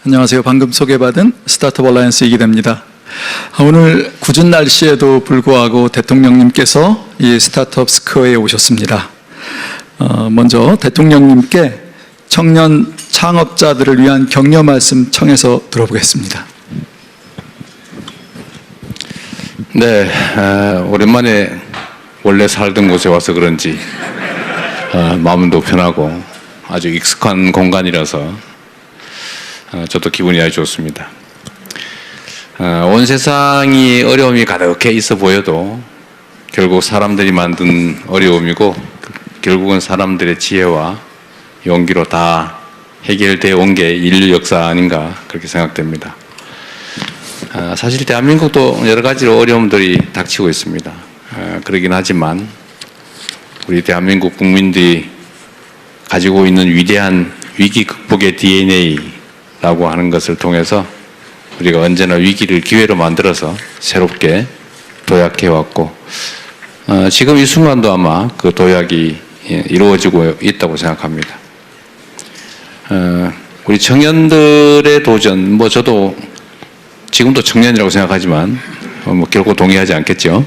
안녕하세요. 방금 소개받은 스타트업 얼라이언스 이기대입니다. 오늘 궂은 날씨에도 불구하고 대통령님께서 이 스타트업 스퀘어에 오셨습니다. 먼저 대통령님께 청년 창업자들을 위한 격려 말씀 청해서 들어보겠습니다. 네, 오랜만에 원래 살던 곳에 와서 그런지 마음도 편하고 아주 익숙한 공간이라서 저도 기분이 아주 좋습니다. 온 세상이 어려움이 가득해 있어 보여도 결국 사람들이 만든 어려움이고 결국은 사람들의 지혜와 용기로 다 해결되어 온 게 인류 역사 아닌가 그렇게 생각됩니다. 사실 대한민국도 여러 가지로 어려움들이 닥치고 있습니다. 그러긴 하지만 우리 대한민국 국민들이 가지고 있는 위대한 위기 극복의 DNA라고 하는 것을 통해서 우리가 언제나 위기를 기회로 만들어서 새롭게 도약해왔고 지금 이 순간도 아마 그 도약이 이루어지고 있다고 생각합니다. 우리 청년들의 도전, 저도 지금도 청년이라고 생각하지만 결코 동의하지 않겠죠.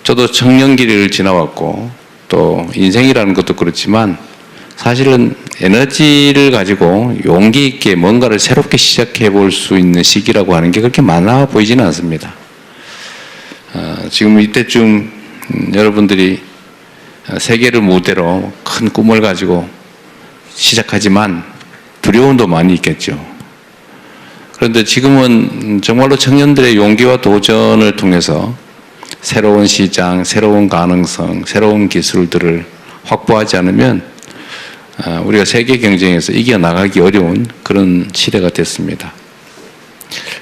저도 청년기를 지나왔고 또 인생이라는 것도 그렇지만 사실은 에너지를 가지고 용기 있게 뭔가를 새롭게 시작해 볼 수 있는 시기라고 하는 게 그렇게 많아 보이지는 않습니다. 지금 이때쯤 여러분들이 세계를 무대로 큰 꿈을 가지고 시작하지만 두려움도 많이 있겠죠. 그런데 지금은 정말로 청년들의 용기와 도전을 통해서 새로운 시장, 새로운 가능성, 새로운 기술들을 확보하지 않으면 우리가 세계 경쟁에서 이겨나가기 어려운 그런 시대가 됐습니다.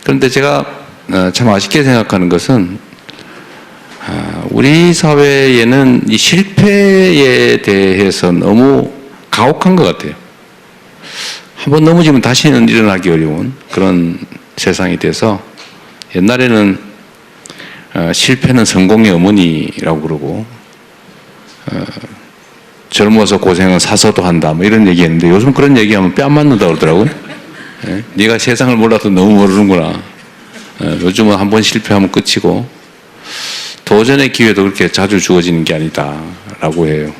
그런데 제가 참 아쉽게 생각하는 것은 우리 사회에는 이 실패에 대해서 너무 가혹한 것 같아요. 한번 넘어지면 다시는 일어나기 어려운 그런 세상이 돼서 옛날에는 실패는 성공의 어머니라고 그러고 젊어서 고생은 사서도 한다 이런 얘기했는데 요즘 그런 얘기하면 뺨 맞는다고 그러더라고요. 네가 세상을 몰라도 너무 모르는구나. 요즘은 한번 실패하면 끝이고 도전의 기회도 그렇게 자주 주어지는 게 아니다라고 해요.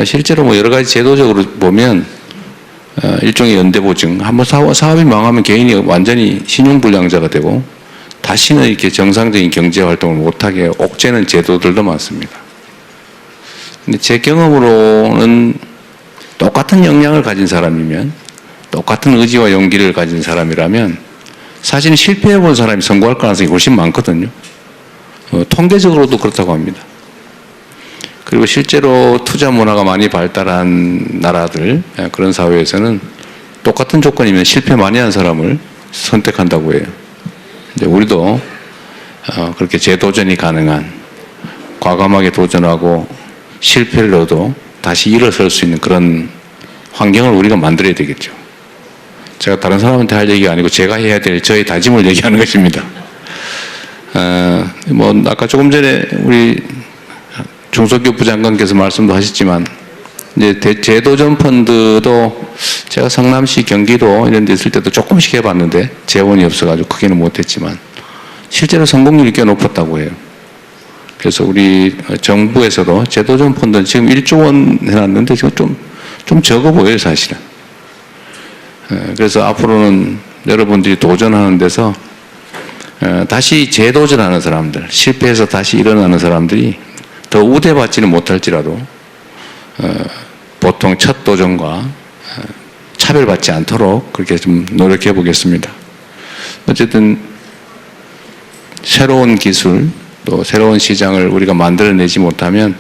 실제로 여러 가지 제도적으로 보면 일종의 연대보증, 한번 사업이 망하면 개인이 완전히 신용불량자가 되고 다시는 이렇게 정상적인 경제활동을 못하게 옥죄는 제도들도 많습니다. 근데 제 경험으로는 똑같은 역량을 가진 사람이면 똑같은 의지와 용기를 가진 사람이라면 사실 실패해본 사람이 성공할 가능성이 훨씬 많거든요. 통계적으로도 그렇다고 합니다. 그리고 실제로 투자 문화가 많이 발달한 나라들, 그런 사회에서는 똑같은 조건이면 실패 많이 한 사람을 선택한다고 해요. 이제 우리도 그렇게 재도전이 가능한, 과감하게 도전하고 실패를 얻어 다시 일어설 수 있는 그런 환경을 우리가 만들어야 되겠죠. 제가 다른 사람한테 할 얘기가 아니고 제가 해야 될 저의 다짐을 얘기하는 것입니다. 아까 조금 전에 우리 중소기업부 장관께서 말씀도 하셨지만 이제 재도전 펀드도 제가 성남시, 경기도 이런 데 있을 때도 조금씩 해봤는데 재원이 없어가지고 크게는 못했지만 실제로 성공률이 꽤 높았다고 해요. 그래서 우리 정부에서도 재도전 펀드는 지금 1조 원 해놨는데 지금 좀 적어 보여요, 사실은. 그래서 앞으로는 여러분들이 도전하는 데서 다시 재도전하는 사람들, 실패해서 다시 일어나는 사람들이 더 우대받지는 못할지라도 보통 첫 도전과 차별받지 않도록 그렇게 좀 노력해 보겠습니다. 어쨌든 새로운 기술 또 새로운 시장을 우리가 만들어내지 못하면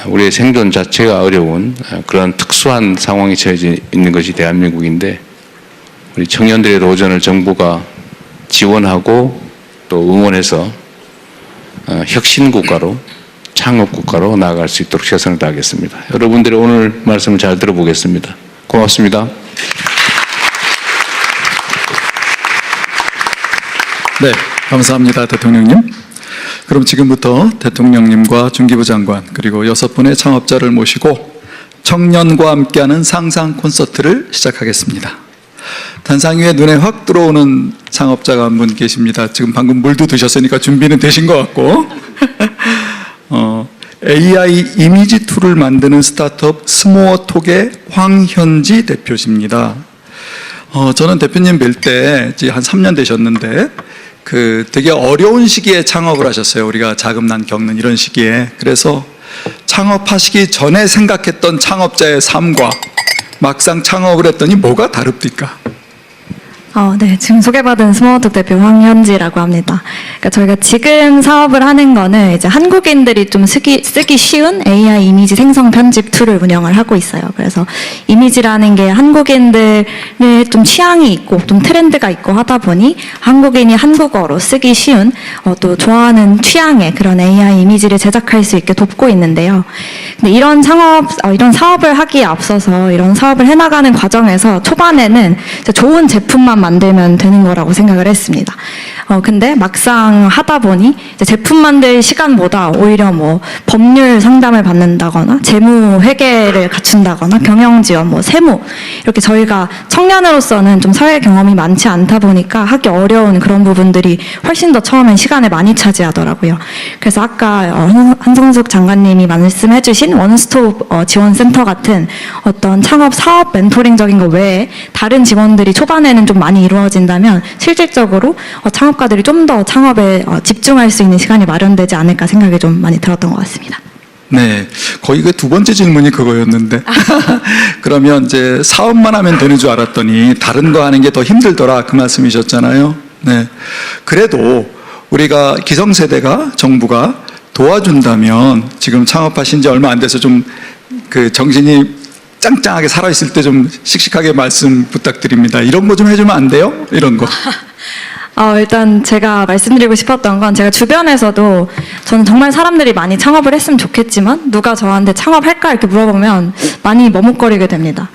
우리의 생존 자체가 어려운 그런 특수한 상황에 처해져 있는 것이 대한민국인데 우리 청년들의 도전을 정부가 지원하고 또 응원해서 혁신국가로 창업국가로 나아갈 수 있도록 최선을 다하겠습니다. 여러분들의 오늘 말씀을 잘 들어보겠습니다. 고맙습니다. 네, 감사합니다, 대통령님. 그럼 지금부터 대통령님과 중기부 장관 그리고 6분의 창업자를 모시고 청년과 함께하는 상상 콘서트를 시작하겠습니다. 단상 위에 눈에 확 들어오는 창업자가 한 분 계십니다. 지금 방금 물도 드셨으니까 준비는 되신 것 같고 AI 이미지 툴을 만드는 스타트업 스모어톡의 황현지 대표십니다. 저는 대표님 뵐 때 한 3년 되셨는데 되게 어려운 시기에 창업을 하셨어요. 우리가 자금난 겪는 이런 시기에. 그래서 창업하시기 전에 생각했던 창업자의 삶과 막상 창업을 했더니 뭐가 다릅니까? 네. 지금 소개받은 스모어톡 대표 황현지라고 합니다. 그러니까 저희가 지금 사업을 하는 거는 이제 한국인들이 좀 쓰기 쉬운 AI 이미지 생성 편집 툴을 운영을 하고 있어요. 그래서 이미지라는 게 한국인들의 좀 취향이 있고 좀 트렌드가 있고 하다 보니 한국인이 한국어로 쓰기 쉬운 또 좋아하는 취향의 그런 AI 이미지를 제작할 수 있게 돕고 있는데요. 근데 이런 사업을 하기에 앞서서 이런 사업을 해나가는 과정에서 초반에는 좋은 제품만 만들면 되는 거라고 생각을 했습니다. 근데 막상 하다 보니 이제 제품 만들 시간보다 오히려 뭐 법률 상담을 받는다거나 재무 회계를 갖춘다거나 경영 지원, 뭐 세무 이렇게 저희가 청년으로서는 좀 사회 경험이 많지 않다 보니까 하기 어려운 그런 부분들이 훨씬 더 처음엔 시간을 많이 차지하더라고요. 그래서 아까 한성숙 장관님이 말씀해주신 원스톱 지원센터 같은 어떤 창업 사업 멘토링적인 거 외에 다른 지원들이 초반에는 좀 많이 이루어진다면 실질적으로 창업가들이 좀 더 창업에 집중할 수 있는 시간이 마련되지 않을까 생각이 좀 많이 들었던 것 같습니다. 네, 거의 그 두 번째 질문이 그거였는데 그러면 이제 사업만 하면 되는 줄 알았더니 다른 거 하는 게 더 힘들더라 그 말씀이셨잖아요. 네, 그래도 우리가 기성세대가 정부가 도와준다면 지금 창업하신 지 얼마 안 돼서 좀 정신이 짱짱하게 살아있을 때 좀 씩씩하게 말씀 부탁드립니다. 이런 거 좀 해주면 안 돼요? 이런 거. 일단 제가 말씀드리고 싶었던 건 제가 주변에서도 저는 정말 사람들이 많이 창업을 했으면 좋겠지만 누가 저한테 창업할까 이렇게 물어보면 많이 머뭇거리게 됩니다.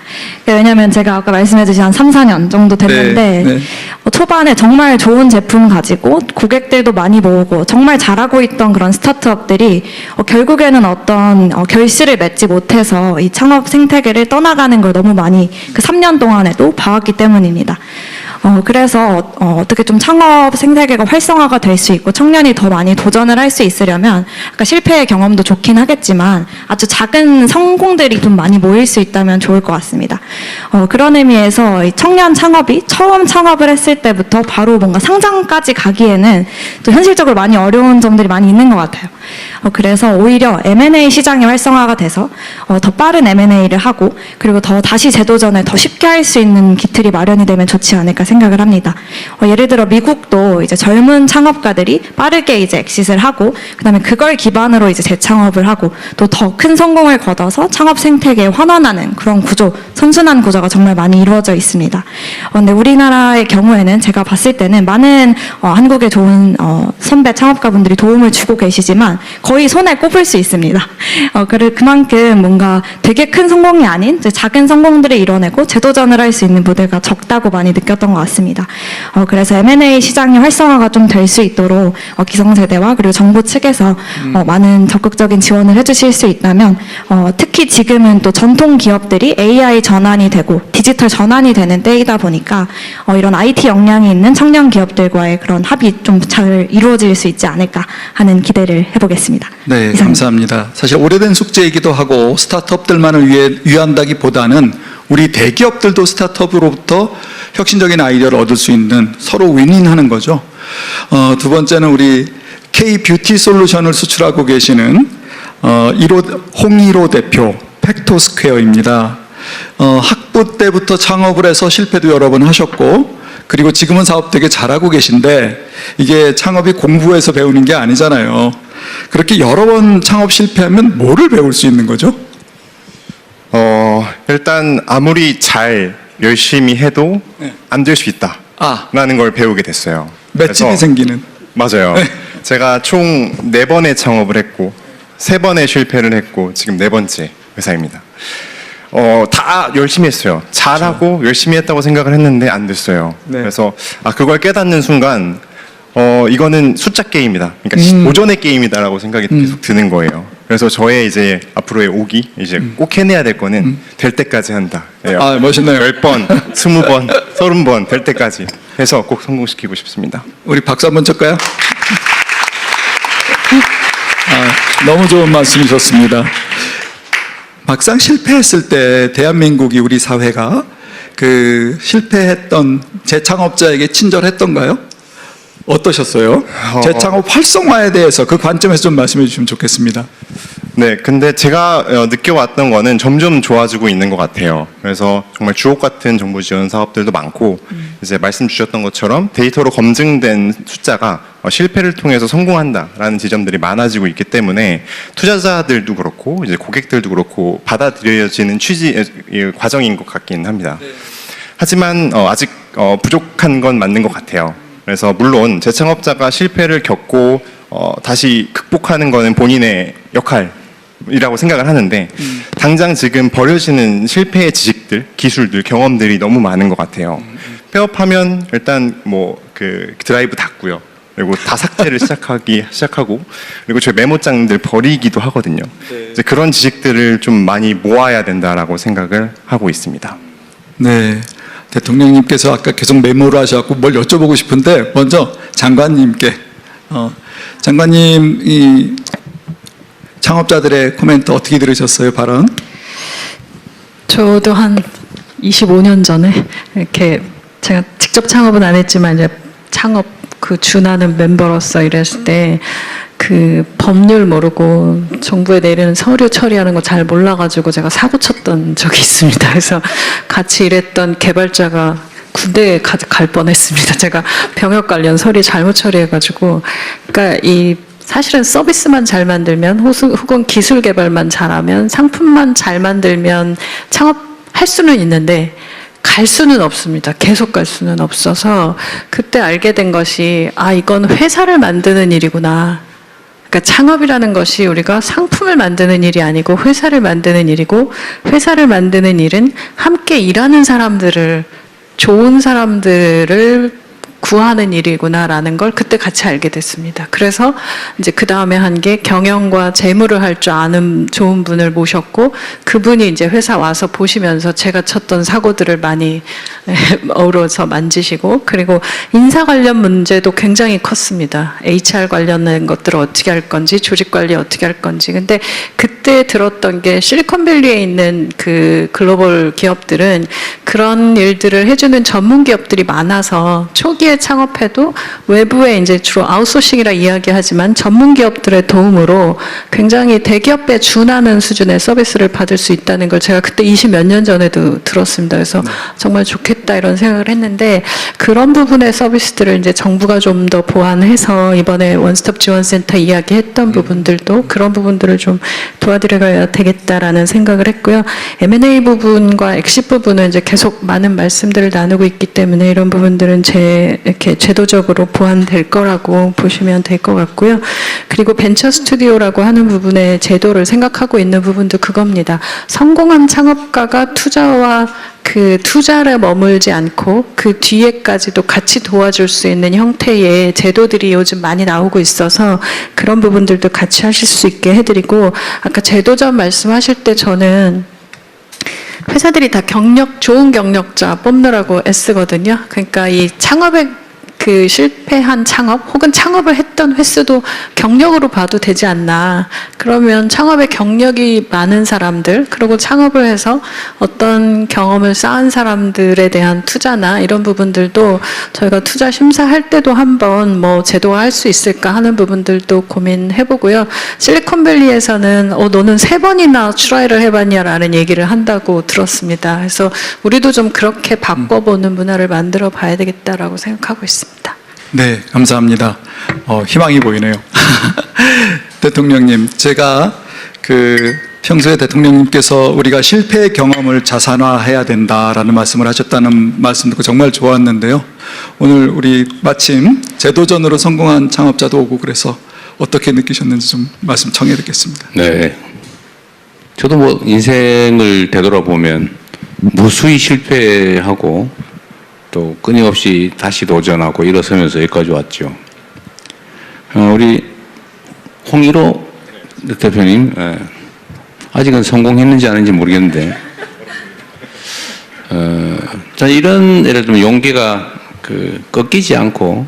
왜냐하면 제가 아까 말씀해주신 한 3, 4년 정도 됐는데 네. 초반에 정말 좋은 제품 가지고 고객들도 많이 모으고 정말 잘하고 있던 그런 스타트업들이 결국에는 어떤 결실을 맺지 못해서 이 창업 생태계를 떠나가는 걸 너무 많이 그 3년 동안에도 봐왔기 때문입니다. 그래서 어떻게 좀 창업 생태계가 활성화가 될 수 있고 청년이 더 많이 도전을 할 수 있으려면 아까 실패의 경험도 좋긴 하겠지만 아주 작은 성공들이 좀 많이 모일 수 있다면 좋을 것 같습니다. 그런 의미에서 이 청년 창업이 처음 창업을 했을 때부터 바로 뭔가 상장까지 가기에는 또 현실적으로 많이 어려운 점들이 많이 있는 것 같아요. 그래서 오히려 M&A 시장이 활성화가 돼서 더 빠른 M&A를 하고 그리고 더 다시 재도전을 더 쉽게 할 수 있는 기틀이 마련이 되면 좋지 않을까 생각을 합니다. 예를 들어 미국도 이제 젊은 창업가들이 빠르게 이제 엑싯을 하고 그다음에 그걸 기반으로 이제 재창업을 하고 또 더 큰 성공을 거둬서 창업 생태계에 환원하는 그런 구조, 선순환 구조가 정말 많이 이루어져 있습니다. 근데 우리나라의 경우에는 제가 봤을 때는 많은 한국의 좋은 선배 창업가분들이 도움을 주고 계시지만 거의 손에 꼽을 수 있습니다. 그만큼 뭔가 되게 큰 성공이 아닌 작은 성공들을 이뤄내고 재도전을 할 수 있는 무대가 적다고 많이 느꼈던 것 같습니다. 그래서 M&A 시장이 활성화가 좀 될 수 있도록 기성세대와 그리고 정부 측에서 많은 적극적인 지원을 해주실 수 있다면 특히 지금은 또 전통 기업들이 AI 전환이 되고 디지털 전환이 되는 때이다 보니까 이런 IT 역량이 있는 청년 기업들과의 그런 합이 좀 잘 이루어질 수 있지 않을까 하는 기대를 해보겠습니다. 네, 감사합니다. 사실 오래된 숙제이기도 하고 스타트업들만을 위한다기보다는 우리 대기업들도 스타트업으로부터 혁신적인 아이디어를 얻을 수 있는 서로 윈윈하는 거죠. 두 번째는 우리 K-뷰티 솔루션을 수출하고 계시는 홍일호 대표 팩토스퀘어입니다. 학부 때부터 창업을 해서 실패도 여러 번 하셨고 그리고 지금은 사업 되게 잘하고 계신데 이게 창업이 공부해서 배우는 게 아니잖아요. 그렇게 여러 번 창업 실패하면 뭐를 배울 수 있는 거죠? 일단 아무리 잘 열심히 해도 안 될 수 있다라는 걸 배우게 됐어요. 맷집이 생기는. 맞아요. 네. 제가 총 4번의 창업을 했고 3번의 실패를 했고 지금 4번째 회사입니다. 다 열심히 했어요. 잘하고 열심히 했다고 생각을 했는데 안 됐어요. 네. 그래서 그걸 깨닫는 순간 이거는 숫자 게임이다. 그러니까 오전의 게임이다라고 생각이 계속 드는 거예요. 그래서 저의 이제 앞으로의 오기 이제 꼭 해내야 될 거는 될 때까지 한다. 예, 아, 멋있네요. 10번, 20번, 30번 될 때까지 해서 꼭 성공시키고 싶습니다. 우리 박수 한번 칠까요? 너무 좋은 말씀이셨습니다. 막상 실패했을 때 대한민국이 우리 사회가 그 실패했던 재창업자에게 친절했던가요? 어떠셨어요? 재창업 활성화에 대해서 그 관점에서 좀 말씀해 주시면 좋겠습니다. 네, 근데 제가 느껴왔던 거는 점점 좋아지고 있는 것 같아요. 그래서 정말 주옥 같은 정부 지원 사업들도 많고, 이제 말씀 주셨던 것처럼 데이터로 검증된 숫자가 실패를 통해서 성공한다라는 지점들이 많아지고 있기 때문에 투자자들도 그렇고, 이제 고객들도 그렇고 받아들여지는 과정인 것 같긴 합니다. 하지만 아직 부족한 건 맞는 것 같아요. 그래서 물론 재창업자가 실패를 겪고 다시 극복하는 거는 본인의 역할이라고 생각을 하는데 당장 지금 버려지는 실패의 지식들, 기술들, 경험들이 너무 많은 것 같아요. 폐업하면 일단 뭐 그 드라이브 닫고요. 그리고 다 삭제를 시작하고 그리고 저희 메모장들 버리기도 하거든요. 이제 그런 지식들을 좀 많이 모아야 된다라고 생각을 하고 있습니다. 네. 대통령님께서 아까 계속 메모를 하셔갖고 뭘 여쭤보고 싶은데 먼저 장관님께 장관님 이 창업자들의 코멘트 어떻게 들으셨어요? 발언? 저도 한 25년 전에 이렇게 제가 직접 창업은 안 했지만 이제 창업 그 준하는 멤버로서 일했을 때 그 법률 모르고 정부에 내리는 서류 처리하는 거 잘 몰라가지고 제가 사고 쳤던 적이 있습니다. 그래서 같이 일했던 개발자가 군대에 갈 뻔했습니다. 제가 병역 관련 서류 잘못 처리해가지고, 그러니까 이 사실은 서비스만 잘 만들면 혹은 기술 개발만 잘하면 상품만 잘 만들면 창업할 수는 있는데 갈 수는 없습니다. 계속 갈 수는 없어서 그때 알게 된 것이 이건 회사를 만드는 일이구나. 그러니까 창업이라는 것이 우리가 상품을 만드는 일이 아니고 회사를 만드는 일이고, 회사를 만드는 일은 함께 일하는 사람들을, 좋은 사람들을 구하는 일이구나라는 걸 그때 같이 알게 됐습니다. 그래서 이제 그 다음에 한 게 경영과 재무를 할 줄 아는 좋은 분을 모셨고, 그분이 이제 회사 와서 보시면서 제가 쳤던 사고들을 많이 어우러서 만지시고, 그리고 인사 관련 문제도 굉장히 컸습니다. HR 관련된 것들을 어떻게 할 건지, 조직 관리 어떻게 할 건지. 근데 그때 들었던 게 실리콘밸리에 있는 그 글로벌 기업들은 그런 일들을 해주는 전문 기업들이 많아서 초기에 창업해도 외부에 이제 주로 아웃소싱이라 이야기하지만 전문 기업들의 도움으로 굉장히 대기업에 준하는 수준의 서비스를 받을 수 있다는 걸 제가 그때 20몇 년 전에도 들었습니다. 그래서 정말 좋겠다 이런 생각을 했는데, 그런 부분의 서비스들을 이제 정부가 좀 더 보완해서 이번에 원스톱 지원센터 이야기했던 부분들도 그런 부분들을 좀 도와드려야 되겠다라는 생각을 했고요. M&A 부분과 엑시 부분은 이제 계속 많은 말씀들을 나누고 있기 때문에 이런 부분들은 이렇게 제도적으로 보완될 거라고 보시면 될 것 같고요. 그리고 벤처 스튜디오라고 하는 부분의 제도를 생각하고 있는 부분도 그겁니다. 성공한 창업가가 투자와 그 투자를 머물지 않고 그 뒤에까지도 같이 도와줄 수 있는 형태의 제도들이 요즘 많이 나오고 있어서 그런 부분들도 같이 하실 수 있게 해드리고, 아까 제도적 말씀하실 때 저는 회사들이 다 좋은 경력자 뽑느라고 애쓰거든요. 그러니까 이 창업에 그 실패한 창업 혹은 창업을 했던 횟수도 경력으로 봐도 되지 않나. 그러면 창업에 경력이 많은 사람들, 그리고 창업을 해서 어떤 경험을 쌓은 사람들에 대한 투자나 이런 부분들도 저희가 투자 심사할 때도 한번 뭐 제도화할 수 있을까 하는 부분들도 고민해보고요. 실리콘밸리에서는 너는 3번이나 트라이를 해봤냐라는 얘기를 한다고 들었습니다. 그래서 우리도 좀 그렇게 바꿔보는 문화를 만들어 봐야 되겠다라고 생각하고 있습니다. 네, 감사합니다. 희망이 보이네요. 대통령님, 제가 평소에 대통령님께서 우리가 실패의 경험을 자산화해야 된다라는 말씀을 하셨다는 말씀 듣고 정말 좋았는데요. 오늘 우리 마침 제도전으로 성공한 창업자도 오고 그래서 어떻게 느끼셨는지 좀 말씀 청해 듣겠습니다. 네. 저도 뭐 인생을 되돌아보면 무수히 실패하고 또 끊임없이 다시 도전하고 일어서면서 여기까지 왔죠. 우리 홍일호 대표님, 아직은 성공했는지 아닌지 모르겠는데, 저는 이런 예를 들면 용기가 꺾이지 않고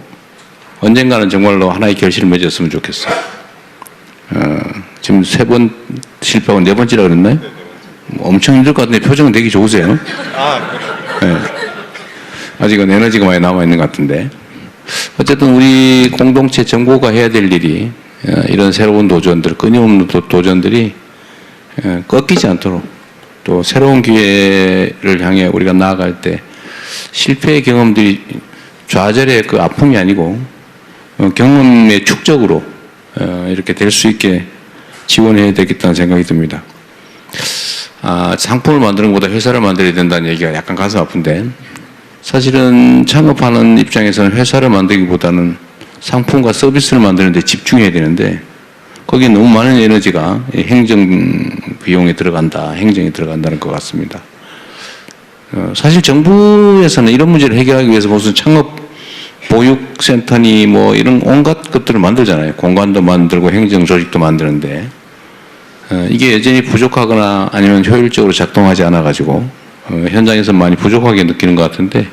언젠가는 정말로 하나의 결실을 맺었으면 좋겠어요. 지금 3번 실패하고 4번째라 그랬나요? 엄청 힘들 것 같은데 표정은 되게 좋으세요. 네. 아직은 에너지가 많이 남아있는 것 같은데. 어쨌든 우리 공동체 정부가 해야 될 일이 이런 새로운 도전들, 끊임없는 도전들이 꺾이지 않도록 또 새로운 기회를 향해 우리가 나아갈 때 실패의 경험들이 좌절의 그 아픔이 아니고 경험의 축적으로 이렇게 될 수 있게 지원해야 되겠다는 생각이 듭니다. 상품을 만드는 것보다 회사를 만들어야 된다는 얘기가 약간 가슴 아픈데 사실은 창업하는 입장에서는 회사를 만들기보다는 상품과 서비스를 만드는 데 집중해야 되는데 거기에 너무 많은 에너지가 행정 비용에 들어간다, 행정에 들어간다는 것 같습니다. 사실 정부에서는 이런 문제를 해결하기 위해서 무슨 창업 보육센터니 뭐 이런 온갖 것들을 만들잖아요. 공간도 만들고 행정 조직도 만드는데 이게 여전히 부족하거나 아니면 효율적으로 작동하지 않아가지고 현장에서 많이 부족하게 느끼는 것 같은데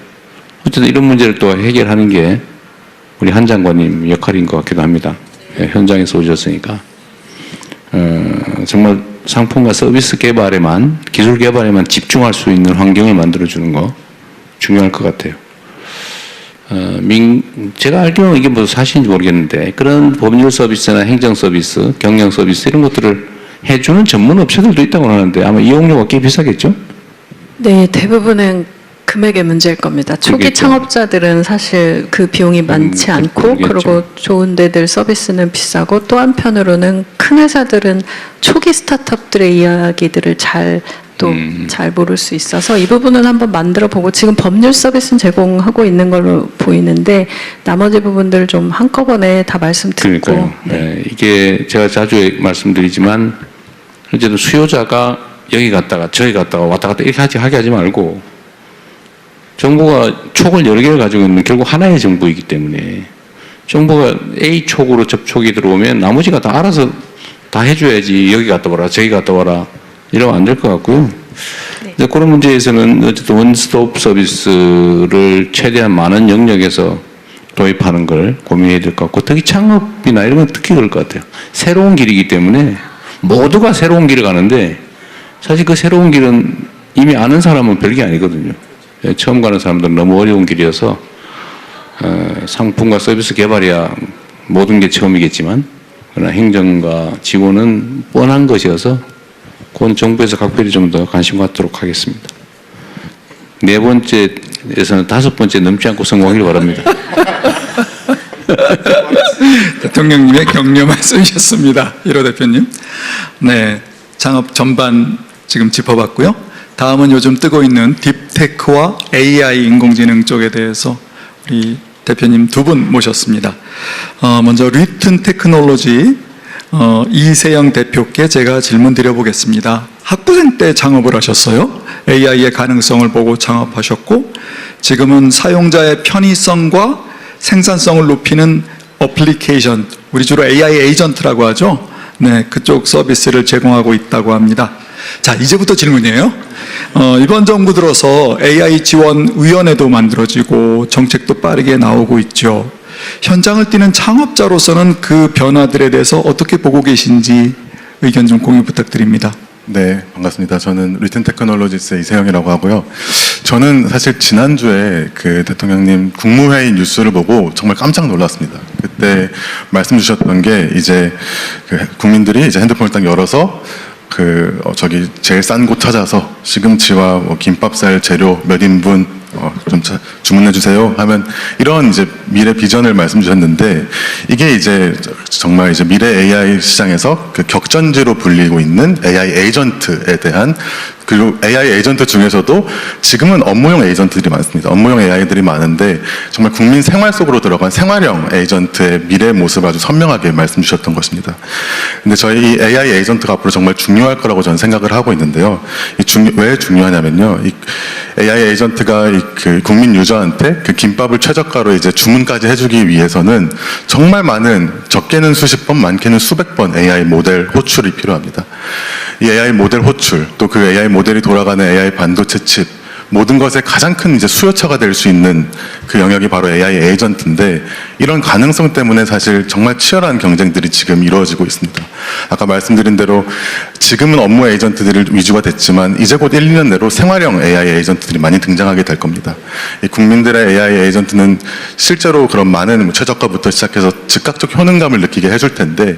어쨌든 이런 문제를 또 해결하는 게 우리 한 장관님 역할인 것 같기도 합니다. 현장에서 오셨으니까 정말 상품과 서비스 개발에만 기술 개발에만 집중할 수 있는 환경을 만들어주는 거 중요할 것 같아요. 제가 알기로는 이게 뭐 사실인지 모르겠는데 그런 법률 서비스나 행정 서비스, 경영 서비스 이런 것들을 해주는 전문 업체들도 있다고 하는데 아마 이용료가 꽤 비싸겠죠? 네, 대부분은 금액의 문제일 겁니다. 초기 그렇겠죠. 창업자들은 사실 그 비용이 많지 않고 그러겠죠. 그리고 좋은 데들 서비스는 비싸고 또 한편으로는 큰 회사들은 초기 스타트업들의 이야기들을 잘 모를 수 있어서 이 부분은 한번 만들어 보고 지금 법률 서비스는 제공하고 있는 걸로 보이는데 나머지 부분들 좀 한꺼번에 다 말씀 듣고 그러니까요. 네, 이게 제가 자주 말씀드리지만 어쨌든 수요자가 여기 갔다가 저기 갔다가 왔다 갔다 이렇게 하게 하지 말고 정부가 촉을 여러 개를 가지고 있는 결국 하나의 정부이기 때문에 정부가 A 촉으로 접촉이 들어오면 나머지가 다 알아서 다 해줘야지 여기 갔다 와라 저기 갔다 와라 이러면 안 될 것 같고요. 네. 그런 문제에서는 어쨌든 원스톱 서비스를 최대한 많은 영역에서 도입하는 걸 고민해야 될 것 같고 특히 창업이나 이런 건 특히 그럴 것 같아요. 새로운 길이기 때문에 모두가 새로운 길을 가는데 사실 그 새로운 길은 이미 아는 사람은 별게 아니거든요. 처음 가는 사람들은 너무 어려운 길이어서 상품과 서비스 개발이야 모든 게 처음이겠지만 그러나 행정과 지원은 뻔한 것이어서 그건 정부에서 각별히 좀 더 관심 갖도록 하겠습니다. 4번째에서는 5번째 넘지 않고 성공하길 바랍니다. 대통령님의 격려 말씀이셨습니다. 1호 대표님. 네, 창업 전반 지금 짚어봤고요. 다음은 요즘 뜨고 있는 딥테크와 AI 인공지능 쪽에 대해서 우리 대표님 2분 모셨습니다. 먼저 리튼 테크놀로지 이세영 대표께 제가 질문 드려보겠습니다. 학부생 때 창업을 하셨어요. AI의 가능성을 보고 창업하셨고 지금은 사용자의 편의성과 생산성을 높이는 어플리케이션, 우리 주로 AI 에이전트라고 하죠. 네, 그쪽 서비스를 제공하고 있다고 합니다. 자, 이제부터 질문이에요. 이번 정부 들어서 AI 지원 위원회도 만들어지고 정책도 빠르게 나오고 있죠. 현장을 뛰는 창업자로서는 그 변화들에 대해서 어떻게 보고 계신지 의견 좀 공유 부탁드립니다. 네, 반갑습니다. 저는 리튼 테크놀로지스의 이세영이라고 하고요. 저는 사실 지난주에 그 대통령님 국무회의 뉴스를 보고 정말 깜짝 놀랐습니다. 그때 말씀 주셨던 게 이제 그 국민들이 이제 핸드폰을 딱 열어서 저기 제일 싼 곳 찾아서 시금치와 뭐 김밥 쌀 재료 몇 인분 좀 주문해 주세요 하면 이런 이제 미래 비전을 말씀 주셨는데 이게 이제 정말 이제 미래 AI 시장에서 그 격전지로 불리고 있는 AI 에이전트에 대한 그리고 AI 에이전트 중에서도 지금은 업무용 에이전트들이 많습니다. 업무용 AI들이 많은데 정말 국민 생활 속으로 들어간 생활형 에이전트의 미래 모습을 아주 선명하게 말씀 주셨던 것입니다. 근데 저희 이 AI 에이전트가 앞으로 정말 중요할 거라고 저는 생각을 하고 있는데요. 왜 중요하냐면요. 이 AI 에이전트가 그 국민 유저한테 그 김밥을 최저가로 이제 주문까지 해주기 위해서는 정말 많은, 적게는 수십 번, 많게는 수백 번 AI 모델 호출이 필요합니다. 이 AI 모델 호출, 또 그 AI 모델이 돌아가는 AI 반도체 칩, 모든 것의 가장 큰 이제 수요처가 될 수 있는 그 영역이 바로 AI 에이전트인데, 이런 가능성 때문에 사실 정말 치열한 경쟁들이 지금 이루어지고 있습니다. 아까 말씀드린 대로 지금은 업무 에이전트들이 위주가 됐지만 이제 곧 1, 2년 내로 생활형 AI 에이전트들이 많이 등장하게 될 겁니다. 이 국민들의 AI 에이전트는 실제로 그런 많은 최저가부터 시작해서 즉각적 효능감을 느끼게 해줄 텐데,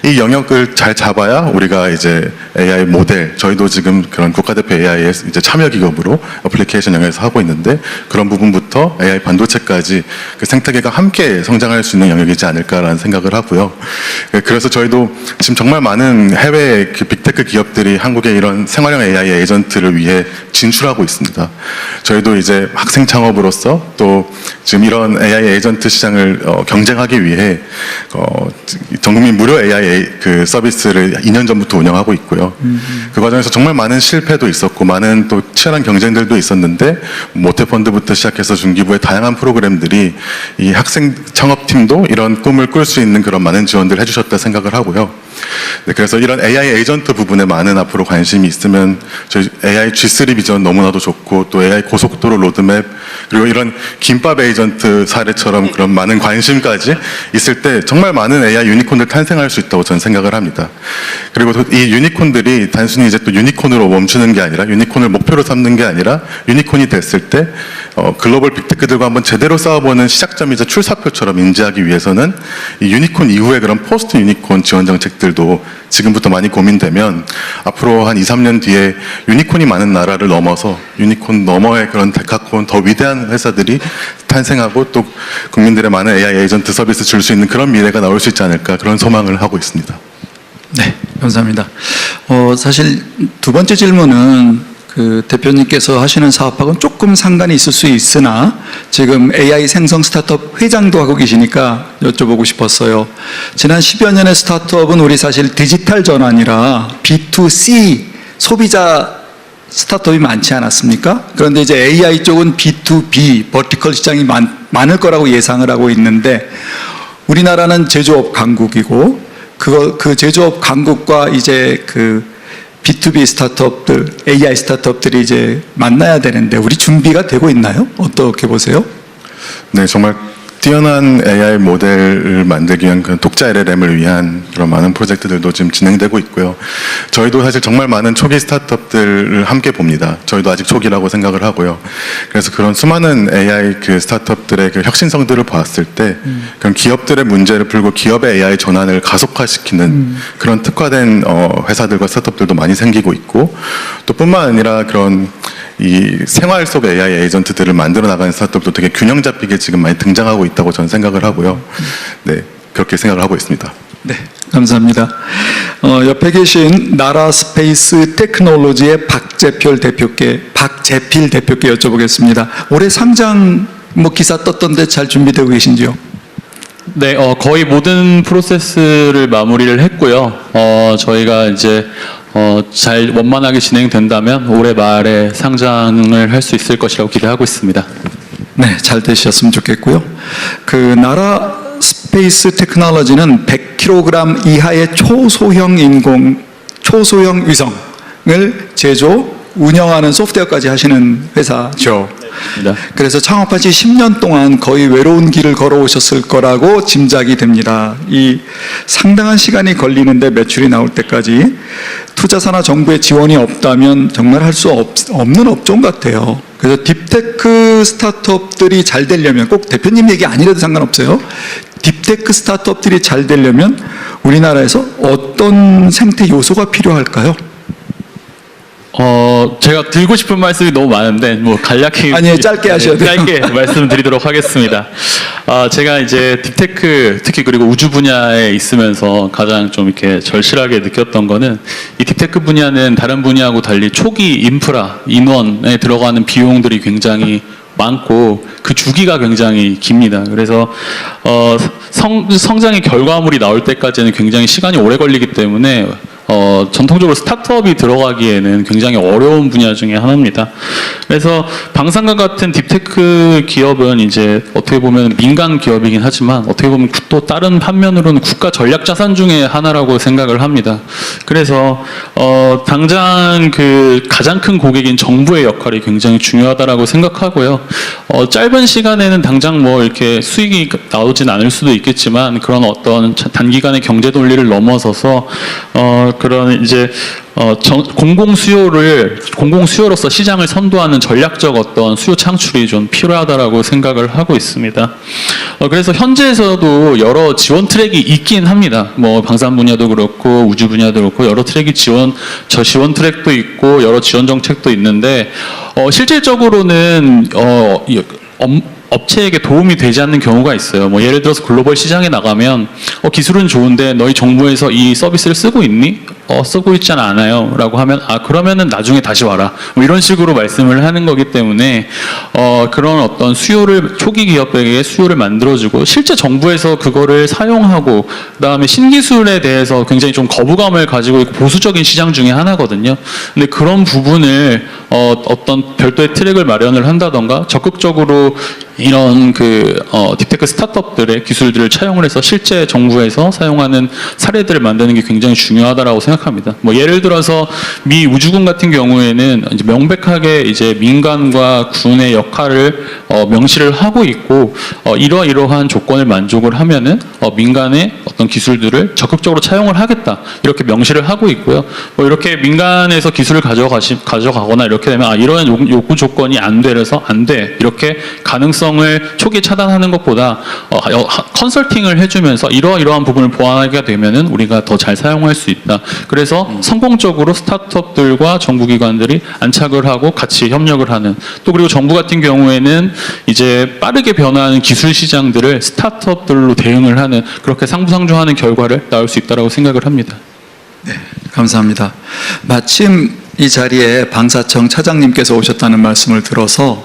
이 영역을 잘 잡아야 우리가 이제 AI 모델, 저희도 지금 그런 국가대표 AI의 이제 참여 기업으로 어플리케이션 영역에서 하고 있는데, 그런 부분부터 AI 반도체까지 그 생태계가 함께 성장할 수 있는 영역이지 않을까라는 생각을 하고요. 그래서 저희도 지금 정말 많은 해외 그 빅테크 기업들이 한국에 이런 생활형 AI 에이전트를 위해 진출하고 있습니다. 저희도 이제 학생 창업으로서 또 지금 이런 AI 에이전트 시장을 경쟁하기 위해 전국민 무료 AI 그 서비스를 2년 전부터 운영하고 있고요. 그 과정에서 정말 많은 실패도 있었고 많은 또 치열한 경쟁들도 있었는데, 모태펀드부터 시작해서 중기부의 다양한 프로그램들이 이 학생 창업팀도 이런 꿈을 꿀 수 있는 그런 많은 지원들을 해주셨다 생각을 하고요. 네, 그래서 이런 AI 에이전트 부분에 많은 앞으로 관심이 있으면 저희 AI G3 비전 너무나도 좋고, 또 AI 고속도로 로드맵, 그리고 이런 김밥 에이전트 사례처럼 그런 많은 관심까지 있을 때 정말 많은 AI 유니콘들 탄생할 수 있다고 저는 생각을 합니다. 그리고 이 유니콘들이 단순히 이제 또 유니콘으로 멈추는 게 아니라, 유니콘을 목표로 삼는 게 아니라, 유니콘이 됐을 때 글로벌 빅테크들과 한번 제대로 싸워보는 시작점이자 출사표처럼 인지하기 위해서는 이 유니콘 이후에 그런 포스트 유니콘 지원 정책들도 지금부터 많이 고민되면, 앞으로 한 2, 3년 뒤에 유니콘이 많은 나라를 넘어서 유니콘 너머의 그런 데카콘, 더 위대한 회사들이 탄생하고 또 국민들의 많은 AI 에이전트 서비스 줄 수 있는 그런 미래가 나올 수 있지 않을까, 그런 소망을 하고 있습니다. 네, 감사합니다. 사실 두 번째 질문은 그 대표님께서 하시는 사업하고는 조금 상관이 있을 수 있으나, 지금 AI 생성 스타트업 회장도 하고 계시니까 여쭤보고 싶었어요. 지난 10여 년의 스타트업은 우리 사실 디지털 전환이라 B2C 소비자 스타트업이 많지 않았습니까? 그런데 이제 AI 쪽은 B2B 버티컬 시장이 많을 거라고 예상을 하고 있는데, 우리나라는 제조업 강국이고, 그 제조업 강국과 이제 그 B2B 스타트업들, AI 스타트업들이 이제 만나야 되는데, 우리 준비가 되고 있나요? 어떻게 보세요? 네, 정말 뛰어난 AI 모델을 만들기 위한 그런 독자 LLM을 위한 그런 많은 프로젝트들도 지금 진행되고 있고요. 저희도 사실 정말 많은 초기 스타트업들을 함께 봅니다. 저희도 아직 초기라고 생각을 하고요. 그래서 그런 수많은 AI 그 스타트업들의 그 혁신성들을 봤을 때, 그런 기업들의 문제를 풀고 기업의 AI 전환을 가속화시키는 그런 특화된 회사들과 스타트업들도 많이 생기고 있고, 또 뿐만 아니라 그런 이 생활 속 AI 에이전트들을 만들어 나가는 스타트업도 되게 균형 잡히게 지금 많이 등장하고 있다고 저는 생각을 하고요. 네, 그렇게 생각을 하고 있습니다. 네, 감사합니다. 옆에 계신 나라 스페이스 테크놀로지의 박재필 대표께 여쭤보겠습니다. 올해 상장 기사 떴던데 잘 준비되고 계신지요? 네, 거의 모든 프로세스를 마무리를 했고요. 저희가 이제 잘 원만하게 진행된다면 올해 말에 상장을 할 수 있을 것이라고 기대하고 있습니다. 네, 잘 되셨으면 좋겠고요. 그 나라 스페이스 테크놀로지는 100kg 이하의 초소형 위성을 제조, 운영하는 소프트웨어까지 하시는 회사죠. 네. 그래서 창업한 지 10년 동안 거의 외로운 길을 걸어오셨을 거라고 짐작이 됩니다. 이 상당한 시간이 걸리는데 매출이 나올 때까지 투자사나 정부의 지원이 없다면 정말 할 수 없는 업종 같아요. 그래서 딥테크 스타트업들이 잘 되려면, 꼭 대표님 얘기 아니라도 상관없어요. 딥테크 스타트업들이 잘 되려면 우리나라에서 어떤 생태 요소가 필요할까요? 제가 드리고 싶은 말씀이 너무 많은데 간략히 아니요, 짧게 하셔야 돼요. 짧게 말씀드리도록 하겠습니다. 제가 이제 딥테크, 특히 그리고 우주 분야에 있으면서 가장 좀 이렇게 절실하게 느꼈던 거는, 이 딥테크 분야는 다른 분야하고 달리 초기 인프라, 인원에 들어가는 비용들이 굉장히 많고 그 주기가 굉장히 깁니다. 그래서 성장의 결과물이 나올 때까지는 굉장히 시간이 오래 걸리기 때문에 전통적으로 스타트업이 들어가기에는 굉장히 어려운 분야 중에 하나입니다. 그래서 방산과 같은 딥테크 기업은 이제 어떻게 보면 민간 기업이긴 하지만 어떻게 보면 또 다른 반면으로는 국가 전략 자산 중에 하나라고 생각을 합니다. 그래서 당장 그 가장 큰 고객인 정부의 역할이 굉장히 중요하다라고 생각하고요. 짧은 시간에는 당장 뭐 이렇게 수익이 나오진 않을 수도 있겠지만 그런 어떤 단기간의 경제 논리를 넘어서서 그런 이제 공공 수요로서 시장을 선도하는 전략적 어떤 수요 창출이 좀 필요하다라고 생각을 하고 있습니다. 그래서 현재에서도 여러 지원 트랙이 있긴 합니다. 뭐 방산 분야도 그렇고 우주 분야도 그렇고 여러 트랙이 지원 트랙도 있고 여러 지원 정책도 있는데 실질적으로는 업체에게 도움이 되지 않는 경우가 있어요. 뭐 예를 들어서 글로벌 시장에 나가면 기술은 좋은데 너희 정부에서 이 서비스를 쓰고 있니? 쓰고 있지 않아요. 라고 하면 그러면은 나중에 다시 와라. 뭐 이런 식으로 말씀을 하는 거기 때문에 그런 어떤 초기 기업에게 수요를 만들어주고 실제 정부에서 그거를 사용하고 그다음에 신기술에 대해서 굉장히 좀 거부감을 가지고 있고 보수적인 시장 중에 하나거든요. 근데 그런 부분을 어떤 별도의 트랙을 마련을 한다던가 적극적으로 이런 딥테크 스타트업들의 기술들을 차용을 해서 실제 정부에서 사용하는 사례들을 만드는 게 굉장히 중요하다라고 생각합니다. 뭐 예를 들어서 미 우주군 같은 경우에는 이제 명백하게 이제 민간과 군의 역할을 명시를 하고 있고 이러한 조건을 만족을 하면은 민간의 어떤 기술들을 적극적으로 차용을 하겠다 이렇게 명시를 하고 있고요. 뭐 이렇게 민간에서 기술을 가져가거나 이렇게 되면 이러한 요구 조건이 안 돼서 안 돼 이렇게 가능성을 초기에 차단하는 것보다 컨설팅을 해주면서 이러한 부분을 보완하게 되면은 우리가 더 잘 사용할 수 있다. 그래서 성공적으로 스타트업들과 정부기관들이 안착을 하고 같이 협력을 하는 또 그리고 정부 같은 경우에는 이제 빠르게 변화하는 기술 시장들을 스타트업들로 대응을 하는 그렇게 상부상조하는 결과를 낳을 수 있다고 생각을 합니다. 네, 감사합니다. 마침 이 자리에 방사청 차장님께서 오셨다는 말씀을 들어서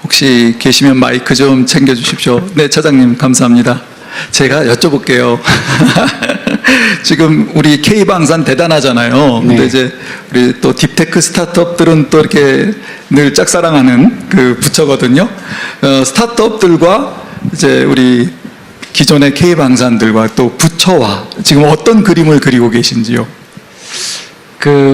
혹시 계시면 마이크 좀 챙겨주십시오. 네, 차장님 감사합니다. 제가 여쭤볼게요. 지금 우리 K방산 대단하잖아요. 근데 네. 이제 우리 또 딥테크 스타트업들은 또 이렇게 늘 짝사랑하는 그 부처거든요. 스타트업들과 이제 우리 기존의 K방산들과 또 부처와 지금 어떤 그림을 그리고 계신지요?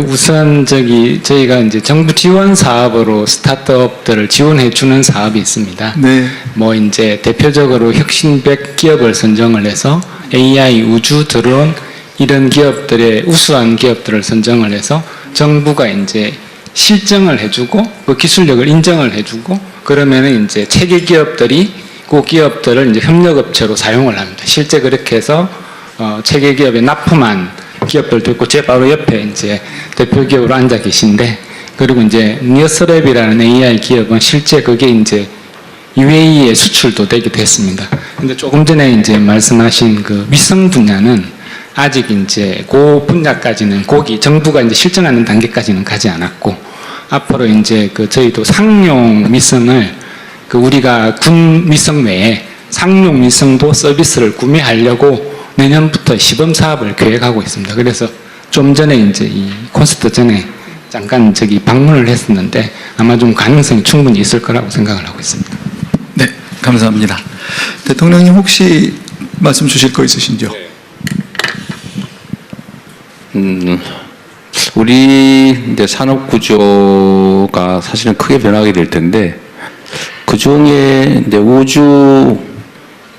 우선 저희가 이제 정부 지원 사업으로 스타트업들을 지원해 주는 사업이 있습니다. 네. 뭐 이제 대표적으로 혁신 100 기업을 선정을 해서 AI, 우주, 드론 이런 기업들의 우수한 기업들을 선정을 해서 정부가 이제 실증을 해주고 그 기술력을 인정을 해주고 그러면은 이제 체계 기업들이 그 기업들을 이제 협력업체로 사용을 합니다. 실제 그렇게 해서 체계 기업에 납품한 기업들도 있고 제 바로 옆에 이제 대표 기업으로 앉아 계신데 그리고 이제 니어스랩이라는 AI 기업은 실제 그게 이제 UAE에 수출도 되기도 했습니다. 근데 조금 전에 이제 말씀하신 그 위성 분야는 아직 이제 그 분야까지는 정부가 이제 실증하는 단계까지는 가지 않았고 앞으로 이제 저희도 상용 위성을 우리가 군 위성 외에 상용 위성도 서비스를 구매하려고 내년부터 시범 사업을 계획하고 있습니다. 그래서 좀 전에 이제 이 콘서트 전에 잠깐 방문을 했었는데 아마 좀 가능성이 충분히 있을 거라고 생각을 하고 있습니다. 네, 감사합니다. 대통령님 혹시 말씀 주실 거 있으신지요? 우리 이제 산업 구조가 사실은 크게 변하게 될 텐데 그 중에 이제 우주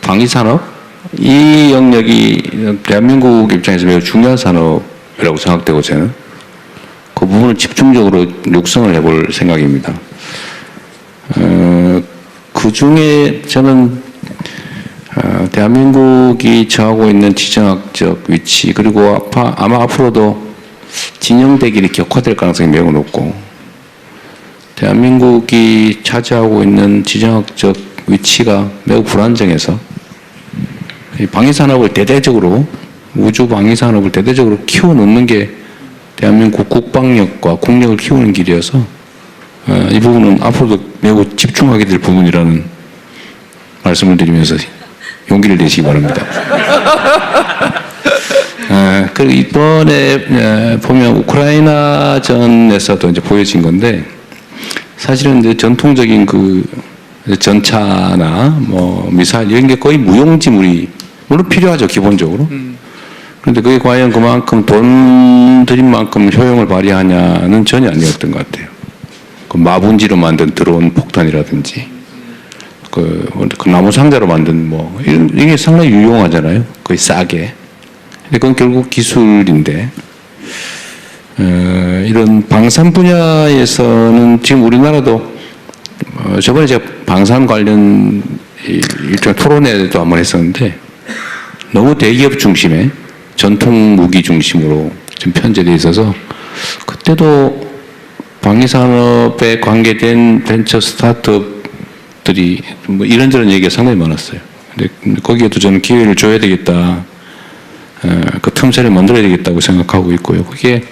방위 산업 이 영역이 대한민국 입장에서 매우 중요한 산업이라고 생각되고 저는 그 부분을 집중적으로 육성을 해볼 생각입니다. 그 중에 저는 대한민국이 처하고 있는 지정학적 위치 그리고 아마 앞으로도 진영대결이 격화될 가능성이 매우 높고 대한민국이 차지하고 있는 지정학적 위치가 매우 불안정해서 방위산업을 대대적으로 우주 방위산업을 대대적으로 키워놓는 게 대한민국 국방력과 국력을 키우는 길이어서 이 부분은 앞으로도 매우 집중하게 될 부분이라는 말씀을 드리면서 용기를 내시기 바랍니다. 그 이번에 보면 우크라이나전에서도 이제 보여진 건데 사실은 이제 전통적인 그 전차나 뭐 미사일 이런 게 거의 무용지물이 물론 필요하죠 기본적으로. 그런데 그게 과연 그만큼 돈 들인 만큼 효용을 발휘하냐는 전혀 아니었던 것 같아요. 그 마분지로 만든 드론 폭탄이라든지 그 나무 상자로 만든 뭐 이게 상당히 유용하잖아요. 거의 싸게. 근데 그건 결국 기술인데 이런 방산 분야에서는 지금 우리나라도 저번에 제가 방산 관련 일종의 토론회도 한번 했었는데 너무 대기업 중심의 전통 무기 중심으로 좀 편제되어 있어서 그때도 방위산업에 관계된 벤처 스타트업들이 뭐 이런저런 얘기가 상당히 많았어요. 근데 거기에도 저는 기회를 줘야 되겠다. 그 틈새를 만들어야 되겠다고 생각하고 있고요. 그게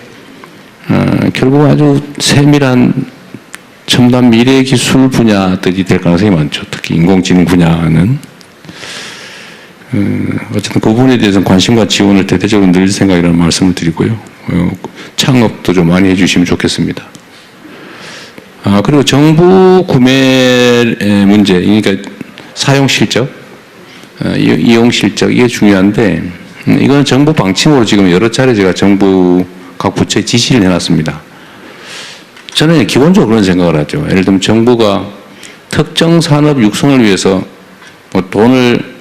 결국 아주 세밀한 첨단 미래 기술 분야들이 될 가능성이 많죠. 특히 인공지능 분야는 어쨌든 그 부분에 대해서는 관심과 지원을 대대적으로 늘릴 생각이라는 말씀을 드리고요. 창업도 좀 많이 해주시면 좋겠습니다. 그리고 정부 구매 문제, 그러니까 사용 실적, 이용 실적 이게 중요한데 이건 정부 방침으로 지금 여러 차례 제가 정부 각 부처에 지시를 해놨습니다. 저는 기본적으로 그런 생각을 하죠. 예를 들면 정부가 특정 산업 육성을 위해서 뭐 돈을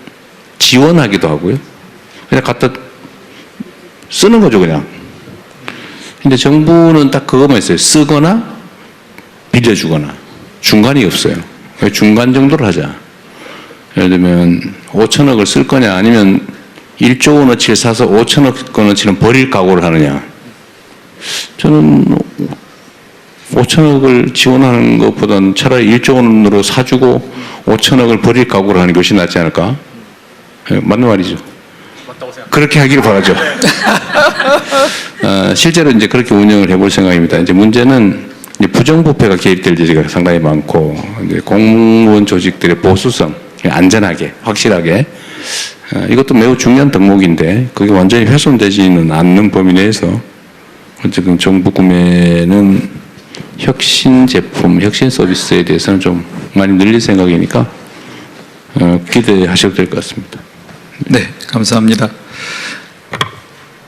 지원하기도 하고요. 그냥 갖다 쓰는 거죠, 그냥. 근데 정부는 딱 그것만 있어요. 쓰거나 빌려주거나. 중간이 없어요. 중간 정도를 하자. 예를 들면 5천억을 쓸 거냐 아니면 1조 원어치를 사서 5천억 원어치는 버릴 각오를 하느냐. 저는 5천억을 지원하는 것보다는 차라리 1조 원으로 사주고 5천억을 버릴 각오를 하는 것이 낫지 않을까? 맞는 말이죠. 그렇게 하기를 바라죠. 실제로 이제 그렇게 운영을 해볼 생각입니다. 이제 문제는 이제 부정부패가 개입될 여지가 상당히 많고 이제 공무원 조직들의 보수성, 안전하게, 확실하게 이것도 매우 중요한 덕목인데 그게 완전히 훼손되지는 않는 범위 내에서 어쨌든 정부 구매는 혁신 제품, 혁신 서비스에 대해서는 좀 많이 늘릴 생각이니까 기대하셔도 될 것 같습니다. 네, 감사합니다.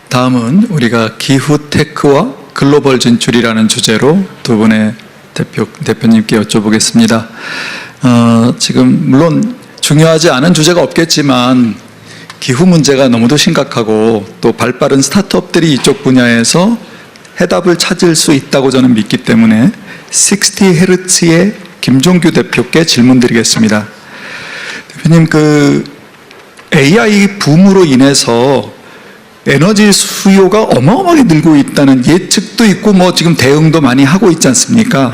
다음은 우리가 기후 테크와 글로벌 진출이라는 주제로 두 분의 대표님께 여쭤보겠습니다. 지금 물론 중요하지 않은 주제가 없겠지만 기후 문제가 너무도 심각하고 또 발빠른 스타트업들이 이쪽 분야에서 해답을 찾을 수 있다고 저는 믿기 때문에 60Hz의 김종규 대표께 질문드리겠습니다. 대표님, 그 AI 붐으로 인해서 에너지 수요가 어마어마하게 늘고 있다는 예측도 있고 뭐 지금 대응도 많이 하고 있지 않습니까?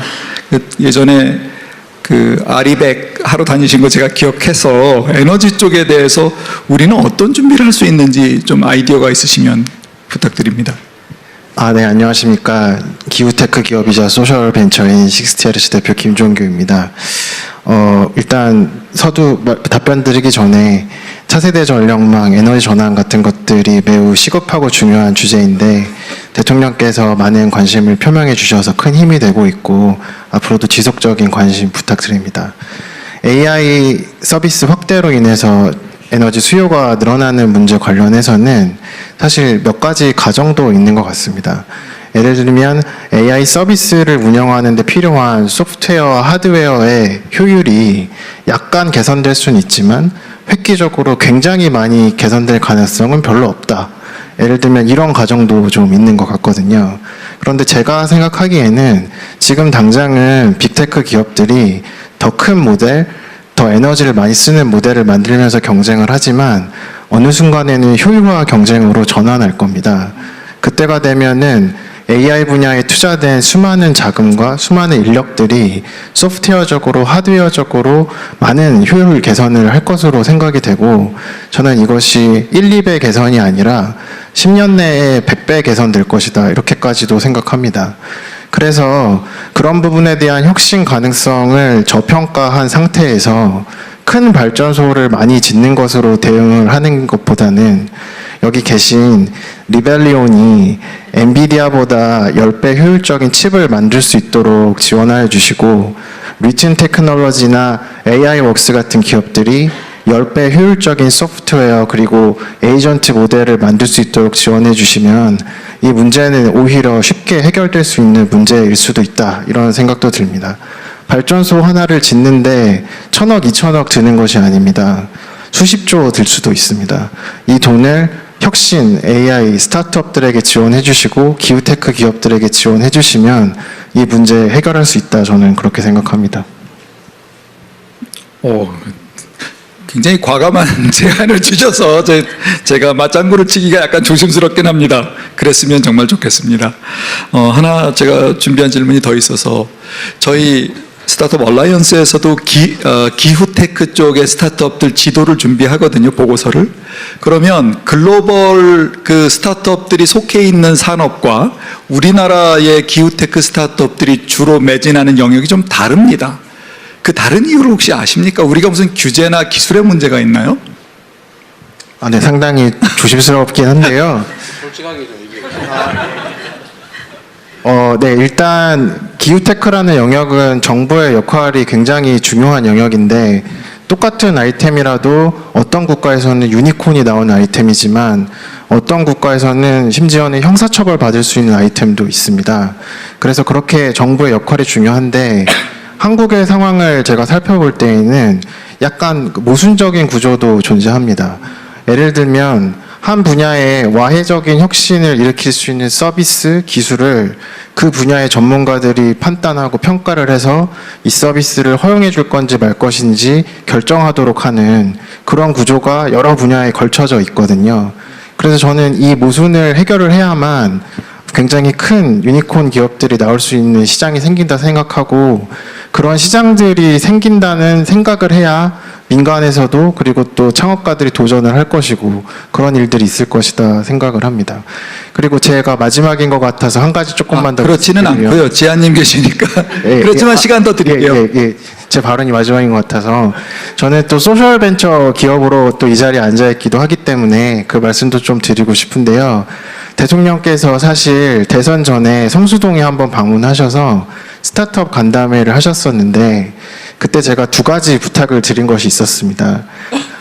예전에 그 아리백 하러 다니신 거 제가 기억해서 에너지 쪽에 대해서 우리는 어떤 준비를 할 수 있는지 좀 아이디어가 있으시면 부탁드립니다. 네, 안녕하십니까. 기후테크 기업이자 소셜벤처인 60Hz 대표 김종규입니다. 일단 답변 드리기 전에 차세대 전력망, 에너지 전환 같은 것들이 매우 시급하고 중요한 주제인데 대통령께서 많은 관심을 표명해 주셔서 큰 힘이 되고 있고 앞으로도 지속적인 관심 부탁드립니다. AI 서비스 확대로 인해서 에너지 수요가 늘어나는 문제 관련해서는 사실 몇 가지 가정도 있는 것 같습니다. 예를 들면 AI 서비스를 운영하는 데 필요한 소프트웨어와 하드웨어의 효율이 약간 개선될 수는 있지만 획기적으로 굉장히 많이 개선될 가능성은 별로 없다. 예를 들면 이런 가정도 좀 있는 것 같거든요. 그런데 제가 생각하기에는 지금 당장은 빅테크 기업들이 더 큰 모델, 더 에너지를 많이 쓰는 모델을 만들면서 경쟁을 하지만 어느 순간에는 효율화 경쟁으로 전환할 겁니다. 그때가 되면은 AI 분야에 투자된 수많은 자금과 수많은 인력들이 소프트웨어적으로 하드웨어적으로 많은 효율 개선을 할 것으로 생각이 되고 저는 이것이 1, 2배 개선이 아니라 10년 내에 100배 개선될 것이다 이렇게까지도 생각합니다. 그래서 그런 부분에 대한 혁신 가능성을 저평가한 상태에서 큰 발전소를 많이 짓는 것으로 대응을 하는 것보다는 여기 계신 리벨리온이 엔비디아보다 10배 효율적인 칩을 만들 수 있도록 지원하여 주시고, 리튼 테크놀로지나 AI웍스 같은 기업들이 10배 효율적인 소프트웨어 그리고 에이전트 모델을 만들 수 있도록 지원해 주시면 이 문제는 오히려 쉽게 해결될 수 있는 문제일 수도 있다, 이런 생각도 듭니다. 발전소 하나를 짓는데 1,000억, 2,000억 드는 것이 아닙니다. 수십조 들 수도 있습니다. 이 돈을 혁신, AI, 스타트업들에게 지원해 주시고 기후테크 기업들에게 지원해 주시면 이 문제 해결할 수 있다, 저는 그렇게 생각합니다. 굉장히 과감한 제안을 주셔서 제가 맞장구를 치기가 약간 조심스럽긴 합니다. 그랬으면 정말 좋겠습니다. 하나 제가 준비한 질문이 더 있어서, 저희 스타트업 얼라이언스에서도 기후테크 쪽의 스타트업들 지도를 준비하거든요, 보고서를. 그러면 글로벌 그 스타트업들이 속해 있는 산업과 우리나라의 기후테크 스타트업들이 주로 매진하는 영역이 좀 다릅니다. 그 다른 이유를 혹시 아십니까? 우리가 무슨 규제나 기술의 문제가 있나요? 네, 상당히 조심스럽긴 한데요. 솔직하게 좀 얘기해. 네, 일단 기후테크라는 영역은 정부의 역할이 굉장히 중요한 영역인데, 똑같은 아이템이라도 어떤 국가에서는 유니콘이 나온 아이템이지만 어떤 국가에서는 심지어는 형사처벌 받을 수 있는 아이템도 있습니다. 그래서 그렇게 정부의 역할이 중요한데, 한국의 상황을 제가 살펴볼 때에는 약간 모순적인 구조도 존재합니다. 예를 들면 한 분야에 와해적인 혁신을 일으킬 수 있는 서비스, 기술을 그 분야의 전문가들이 판단하고 평가를 해서 이 서비스를 허용해 줄 건지 말 것인지 결정하도록 하는 그런 구조가 여러 분야에 걸쳐져 있거든요. 그래서 저는 이 모순을 해결을 해야만 굉장히 큰 유니콘 기업들이 나올 수 있는 시장이 생긴다 생각하고, 그런 시장들이 생긴다는 생각을 해야 민간에서도 그리고 또 창업가들이 도전을 할 것이고 그런 일들이 있을 것이다 생각을 합니다. 그리고 제가 마지막인 것 같아서 한 가지 조금만 더 그렇지는 말씀드리면, 않고요. 지아님 계시니까. 예, 그렇지만 예, 시간 더 드릴게요. 제 발언이 마지막인 것 같아서, 저는 또 소셜 벤처 기업으로 또 이 자리에 앉아 있기도 하기 때문에 그 말씀도 좀 드리고 싶은데요. 대통령께서 사실 대선 전에 성수동에 한번 방문하셔서 스타트업 간담회를 하셨었는데, 그때 제가 두 가지 부탁을 드린 것이 있었습니다.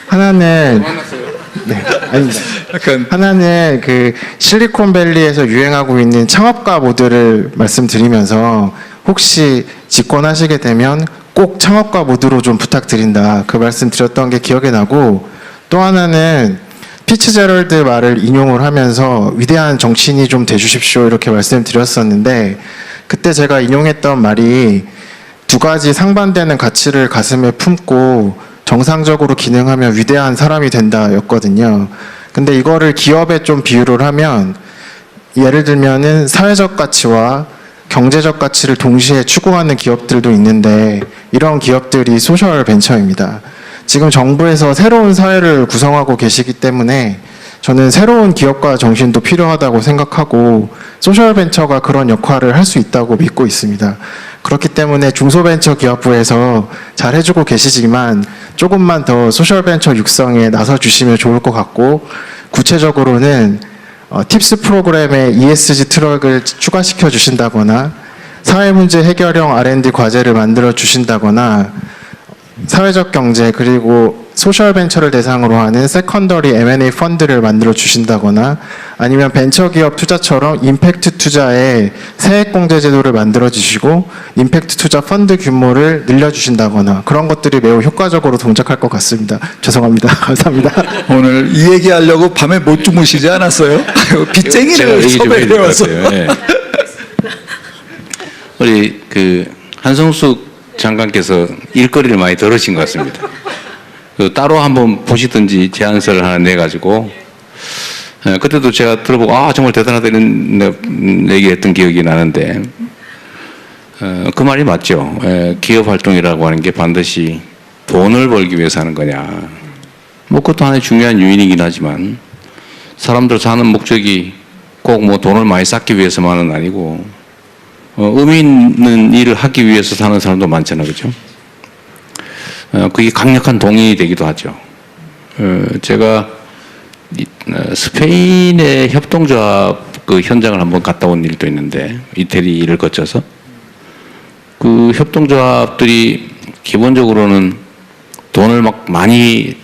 하나는 네, 아닙니다. 하나는 그 실리콘밸리에서 유행하고 있는 창업가 모드를 말씀드리면서 혹시 집권하시게 되면 꼭 창업가 모드로 좀 부탁드린다, 그 말씀 드렸던 게 기억에 나고, 또 하나는 피츠제럴드 말을 인용을 하면서 위대한 정치인이 좀 돼주십시오, 이렇게 말씀드렸었는데, 그때 제가 인용했던 말이 두 가지 상반되는 가치를 가슴에 품고 정상적으로 기능하면 위대한 사람이 된다 였거든요. 근데 이거를 기업에 좀 비유를 하면, 예를 들면은 사회적 가치와 경제적 가치를 동시에 추구하는 기업들도 있는데, 이런 기업들이 소셜 벤처입니다. 지금 정부에서 새로운 사회를 구성하고 계시기 때문에 저는 새로운 기업가 정신도 필요하다고 생각하고, 소셜벤처가 그런 역할을 할 수 있다고 믿고 있습니다. 그렇기 때문에 중소벤처기업부에서 잘 해주고 계시지만 조금만 더 소셜벤처 육성에 나서주시면 좋을 것 같고, 구체적으로는 팁스 프로그램에 ESG 트랙을 추가시켜 주신다거나, 사회문제 해결형 R&D 과제를 만들어 주신다거나, 사회적 경제 그리고 소셜벤처를 대상으로 하는 세컨더리 M&A 펀드를 만들어 주신다거나, 아니면 벤처기업 투자처럼 임팩트 투자에 세액공제 제도를 만들어 주시고 임팩트 투자 펀드 규모를 늘려주신다거나, 그런 것들이 매우 효과적으로 동작할 것 같습니다. 죄송합니다. 감사합니다. 오늘 이 얘기하려고 밤에 못 주무시지 않았어요? 빚쟁이를 섭외해와서. 우리 그 한성숙 장관께서 일거리를 많이 들으신 것 같습니다. 따로 한번 보시든지 제안서를 하나 내가지고, 그때도 제가 들어보고 정말 대단하다 이런 얘기했던 기억이 나는데, 그 말이 맞죠. 기업 활동이라고 하는 게 반드시 돈을 벌기 위해서 하는 거냐. 뭐 그것도 하나의 중요한 요인이긴 하지만, 사람들 사는 목적이 꼭 뭐 돈을 많이 쌓기 위해서만은 아니고 의미 있는 일을 하기 위해서 사는 사람도 많잖아요. 그렇죠? 그게 강력한 동인이 되기도 하죠. 제가 스페인의 협동조합 그 현장을 한번 갔다 온 일도 있는데 이태리를 거쳐서 그 협동조합들이 기본적으로는 돈을 막 많이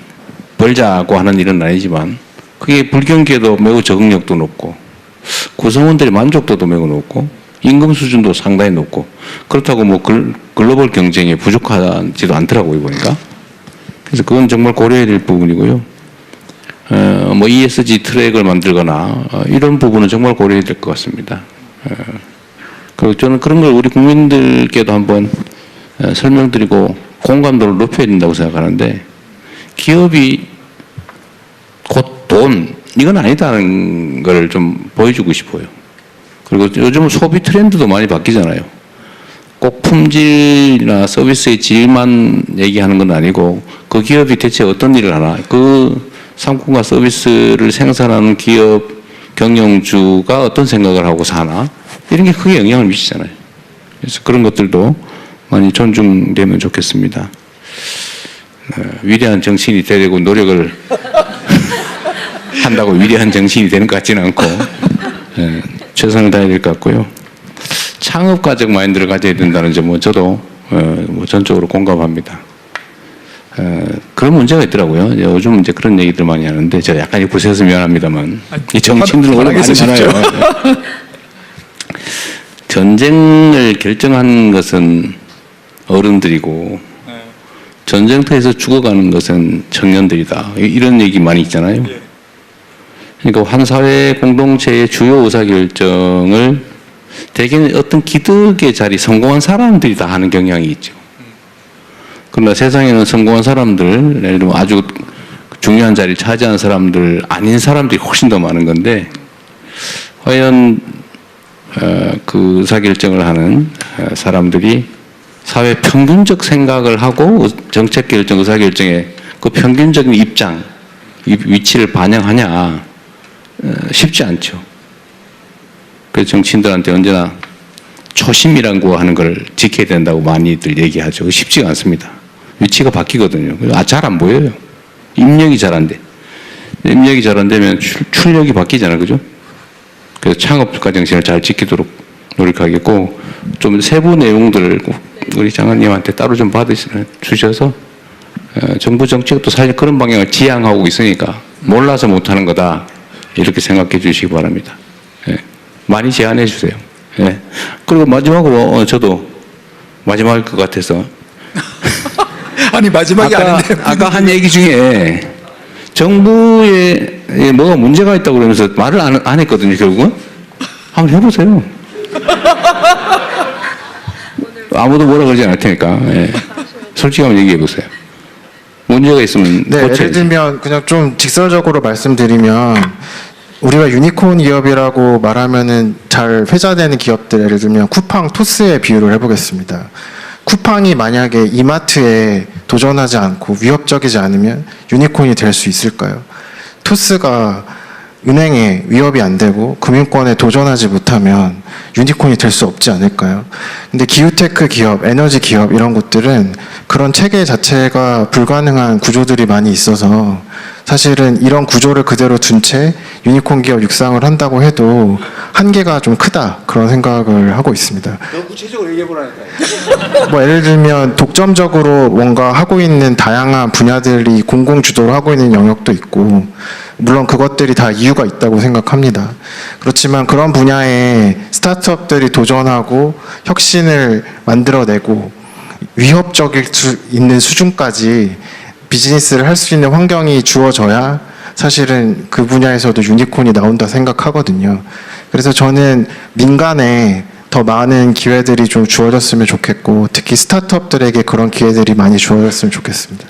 벌자고 하는 일은 아니지만 그게 불경기에도 매우 적응력도 높고 구성원들의 만족도도 매우 높고 임금 수준도 상당히 높고 그렇다고 뭐 글로벌 경쟁에 부족하지도 않더라고요 보니까. 그래서 그건 정말 고려해야 될 부분이고요. 뭐 ESG 트랙을 만들거나 이런 부분은 정말 고려해야 될 것 같습니다. 그리고 저는 그런 걸 우리 국민들께도 한번 설명드리고 공감도를 높여야 된다고 생각하는데 기업이 곧 돈 이건 아니다는 걸 좀 보여주고 싶어요. 그리고 요즘은 소비 트렌드도 많이 바뀌잖아요. 꼭 품질이나 서비스의 질만 얘기하는 건 아니고 그 기업이 대체 어떤 일을 하나 그 상품과 서비스를 생산하는 기업 경영주가 어떤 생각을 하고 사나 이런 게 크게 영향을 미치잖아요. 그래서 그런 것들도 많이 존중되면 좋겠습니다. 위대한 정신이 되려고 노력을 한다고 위대한 정신이 되는 것 같지는 않고 최선을 다해야 될 것 같고요. 창업가적 마인드를 가져야 된다는 점은 저도 뭐 전적으로 공감합니다. 그런 문제가 있더라고요. 요즘 이제 그런 얘기들 많이 하는데 제가 약간 부세서 미안합니다만 이 정치인들은 원래 많이 많아요. 전쟁을 결정한 것은 어른들이고 전쟁터에서 죽어가는 것은 청년들이다. 이런 얘기 많이 있잖아요. 그러니까 한 사회 공동체의 주요 의사결정을 대개는 어떤 기득의 자리, 성공한 사람들이 다 하는 경향이 있죠. 그러나 세상에는 성공한 사람들, 예를 들면 아주 중요한 자리를 차지한 사람들, 아닌 사람들이 훨씬 더 많은 건데, 과연 그 의사결정을 하는 사람들이 사회 평균적 생각을 하고 정책결정, 의사결정에 그 평균적인 입장, 위치를 반영하냐, 쉽지 않죠. 그래서 정치인들한테 언제나 초심이라고 하는 걸 지켜야 된다고 많이들 얘기하죠. 쉽지가 않습니다. 위치가 바뀌거든요. 잘 안 보여요. 입력이 잘 안 돼. 입력이 잘 안 되면 출력이 바뀌잖아요. 그죠? 그래서 창업가 정신을 잘 지키도록 노력하겠고, 좀 세부 내용들을 우리 장관님한테 따로 좀 주셔서, 정부 정책도 사실 그런 방향을 지향하고 있으니까 몰라서 못하는 거다. 이렇게 생각해 주시기 바랍니다. 예. 많이 제안해 주세요. 예. 그리고 마지막으로 저도 마지막일 것 같아서 아니 마지막이 아닌데 아까 한 얘기 중에 정부에 뭐가 문제가 있다고 그러면서 말을 안 했거든요. 결국은 한번 해보세요. 아무도 뭐라 그러지 않을 테니까 예. 솔직히 한번 얘기해 보세요. 문제가 있으면 네, 고쳐야지. 예를 들면 그냥 좀 직설적으로 말씀드리면 우리가 유니콘 기업이라고 말하면은 잘 회자되는 기업들, 예를 들면 쿠팡, 토스의 비유를 해보겠습니다. 쿠팡이 만약에 이마트에 도전하지 않고 위협적이지 않으면 유니콘이 될 수 있을까요? 토스가 은행에 위협이 안 되고 금융권에 도전하지 못하면 유니콘이 될 수 없지 않을까요? 근데 기후테크 기업, 에너지 기업 이런 곳들은 그런 체계 자체가 불가능한 구조들이 많이 있어서 사실은 이런 구조를 그대로 둔 채 유니콘 기업 육성을 한다고 해도 한계가 좀 크다 그런 생각을 하고 있습니다. 너무 구체적으로 얘기해보라니까요. 뭐 예를 들면 독점적으로 뭔가 하고 있는 다양한 분야들이 공공 주도로 하고 있는 영역도 있고 물론 그것들이 다 이유가 있다고 생각합니다. 그렇지만 그런 분야에 스타트업들이 도전하고 혁신을 만들어내고 위협적일 수 있는 수준까지 비즈니스를 할 수 있는 환경이 주어져야 사실은 그 분야에서도 유니콘이 나온다 생각하거든요. 그래서 저는 민간에 더 많은 기회들이 좀 주어졌으면 좋겠고 특히 스타트업들에게 그런 기회들이 많이 주어졌으면 좋겠습니다.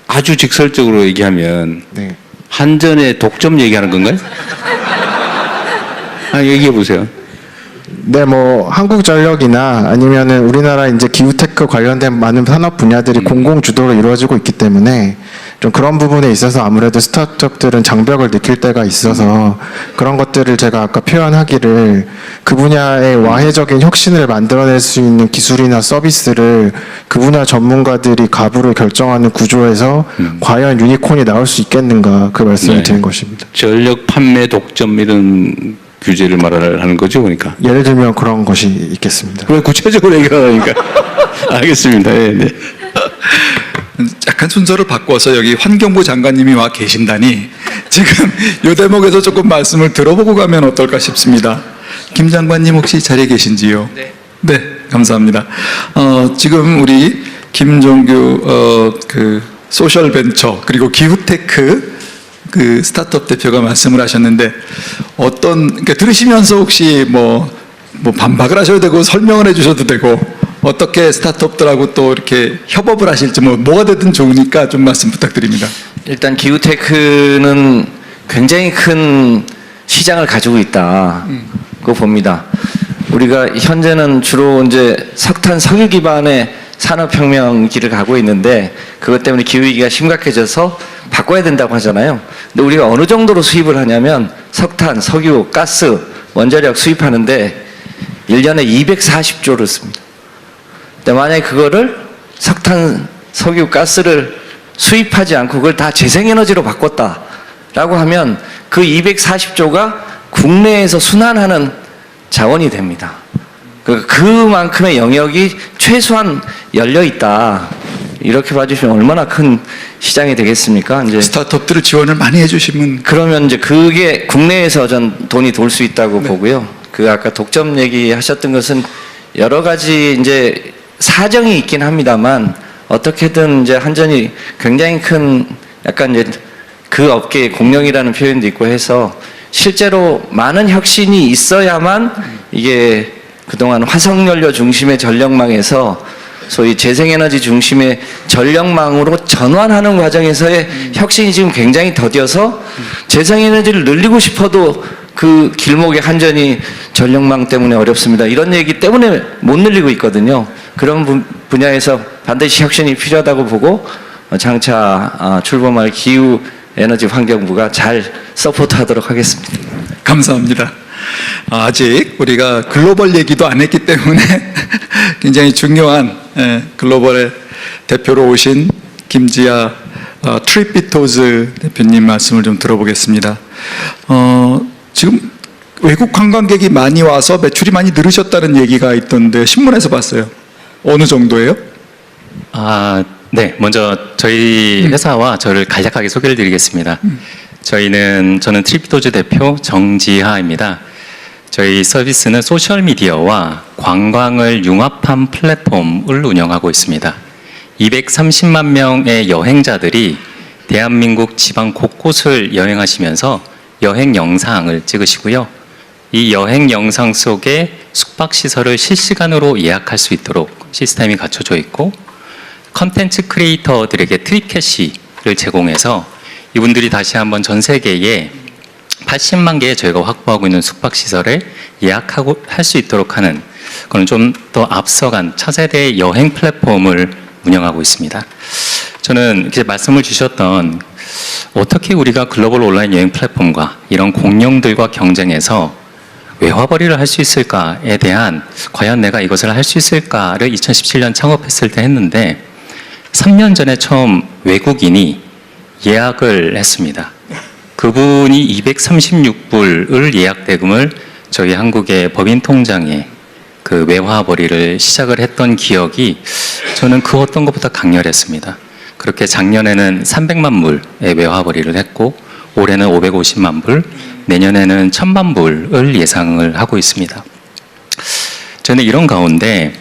아주 직설적으로 얘기하면 네. 한전의 독점 얘기하는 건가요? 얘기해 보세요. 네, 뭐 한국전력이나 아니면은 우리나라 이제 기후테크 관련된 많은 산업 분야들이 공공 주도로 이루어지고 있기 때문에 좀 그런 부분에 있어서 아무래도 스타트업들은 장벽을 느낄 때가 있어서 그런 것들을 제가 아까 표현하기를 그 분야의 와해적인 혁신을 만들어낼 수 있는 기술이나 서비스를 그 분야 전문가들이 가부를 결정하는 구조에서 과연 유니콘이 나올 수 있겠는가 그 말씀을 네. 드린 것입니다. 전력 판매 독점 이런 규제를 말하는 거죠, 그러니까. 예를 들면 그런 것이 있겠습니다. 왜 구체적으로 얘기하니까? 알겠습니다. 예, 네. 약간 순서를 바꿔서 여기 환경부 장관님이 와 계신다니 지금 이 대목에서 조금 말씀을 들어보고 가면 어떨까 싶습니다. 김 장관님 혹시 자리에 계신지요? 네, 감사합니다. 지금 우리 김종규 그 소셜 벤처 그리고 기후테크 그 스타트업 대표가 말씀을 하셨는데 그러니까 들으시면서 혹시 뭐 반박을 하셔도 되고 설명을 해주셔도 되고 어떻게 스타트업들하고 또 이렇게 협업을 하실지 뭐가 되든 좋으니까 좀 말씀 부탁드립니다. 일단 기후테크는 굉장히 큰 시장을 가지고 있다고 봅니다. 우리가 현재는 주로 이제 석탄, 석유 기반의 산업혁명 길을 가고 있는데 그것 때문에 기후위기가 심각해져서 바꿔야 된다고 하잖아요. 근데 우리가 어느 정도로 수입을 하냐면 석탄, 석유, 가스, 원자력 수입하는데 1년에 240조를 씁니다. 근데 만약에 그거를 석탄, 석유, 가스를 수입하지 않고 그걸 다 재생에너지로 바꿨다라고 하면 그 240조가 국내에서 순환하는 자원이 됩니다. 그만큼의 영역이 최소한 열려 있다. 이렇게 봐주시면 얼마나 큰 시장이 되겠습니까? 이제 스타트업들을 지원을 많이 해주시면 그러면 이제 그게 국내에서 전 돈이 돌 수 있다고 보고요. 그 아까 독점 얘기하셨던 것은 여러 가지 이제 사정이 있긴 합니다만 어떻게든 이제 한전이 굉장히 큰 약간 이제 그 업계의 공룡이라는 표현도 있고 해서 실제로 많은 혁신이 있어야만 이게 그동안 화석연료 중심의 전력망에서 소위 재생에너지 중심의 전력망으로 전환하는 과정에서의 혁신이 지금 굉장히 더뎌서 재생에너지를 늘리고 싶어도 그 길목에 한전이 전력망 때문에 어렵습니다. 이런 얘기 때문에 못 늘리고 있거든요. 그런 분야에서 반드시 혁신이 필요하다고 보고 장차 출범할 기후에너지 환경부가 잘 서포트하도록 하겠습니다. 감사합니다. 아직 우리가 글로벌 얘기도 안 했기 때문에 굉장히 중요한 글로벌의 대표로 오신 김지아 트립비토즈 대표님 말씀을 좀 들어보겠습니다. 지금 외국 관광객이 많이 와서 매출이 많이 늘으셨다는 얘기가 있던데 신문에서 봤어요. 어느 정도예요? 네. 먼저 저희 회사와 저를 간략하게 소개를 드리겠습니다. 저는 트립비토즈 대표 정지하입니다. 저희 서비스는 소셜미디어와 관광을 융합한 플랫폼을 운영하고 있습니다. 230만 명의 여행자들이 대한민국 지방 곳곳을 여행하시면서 여행 영상을 찍으시고요. 이 여행 영상 속에 숙박시설을 실시간으로 예약할 수 있도록 시스템이 갖춰져 있고 컨텐츠 크리에이터들에게 트립캐시를 제공해서 이분들이 다시 한번 전 세계에 80만 개의 저희가 확보하고 있는 숙박시설에 예약하고 할 수 있도록 하는 그런 좀 더 앞서간 차세대의 여행 플랫폼을 운영하고 있습니다. 저는 이렇게 말씀을 주셨던 어떻게 우리가 글로벌 온라인 여행 플랫폼과 이런 공룡들과 경쟁해서 외화벌이를 할 수 있을까에 대한 과연 내가 이것을 할 수 있을까를 2017년 창업했을 때 했는데 3년 전에 처음 외국인이 예약을 했습니다. 그분이 236불을 예약 대금을 저희 한국의 법인 통장에 그 외화벌이를 시작을 했던 기억이 저는 그 어떤 것보다 강렬했습니다. 그렇게 작년에는 300만 불의 외화벌이를 했고 올해는 550만 불, 내년에는 1000만 불을 예상을 하고 있습니다. 저는 이런 가운데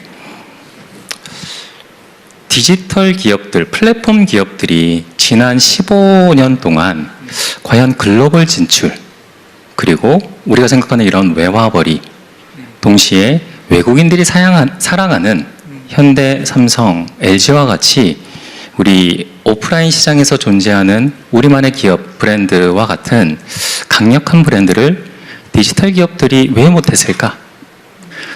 디지털 기업들, 플랫폼 기업들이 지난 15년 동안 과연 글로벌 진출, 그리고 우리가 생각하는 이런 외화벌이, 동시에 외국인들이 사랑하는 현대, 삼성, LG와 같이 우리 오프라인 시장에서 존재하는 우리만의 기업 브랜드와 같은 강력한 브랜드를 디지털 기업들이 왜 못했을까?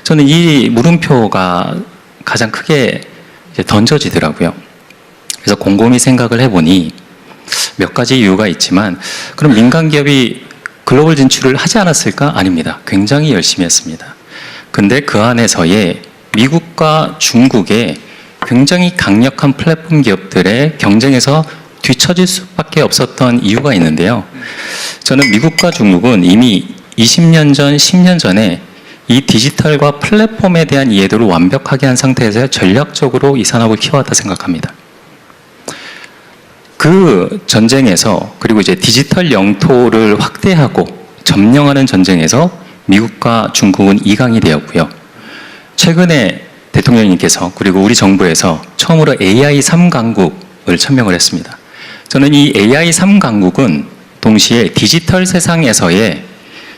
저는 이 물음표가 가장 크게 던져지더라고요. 그래서 곰곰이 생각을 해보니 몇 가지 이유가 있지만 그럼 민간 기업이 글로벌 진출을 하지 않았을까? 아닙니다. 굉장히 열심히 했습니다. 근데 그 안에서의 미국과 중국의 굉장히 강력한 플랫폼 기업들의 경쟁에서 뒤처질 수밖에 없었던 이유가 있는데요. 저는 미국과 중국은 이미 20년 전, 10년 전에 이 디지털과 플랫폼에 대한 이해도를 완벽하게 한 상태에서 전략적으로 이 산업을 키워왔다 생각합니다. 그 전쟁에서 그리고 이제 디지털 영토를 확대하고 점령하는 전쟁에서 미국과 중국은 2강이 되었고요. 최근에 대통령님께서 그리고 우리 정부에서 처음으로 AI 3강국을 천명을 했습니다. 저는 이 AI 3강국은 동시에 디지털 세상에서의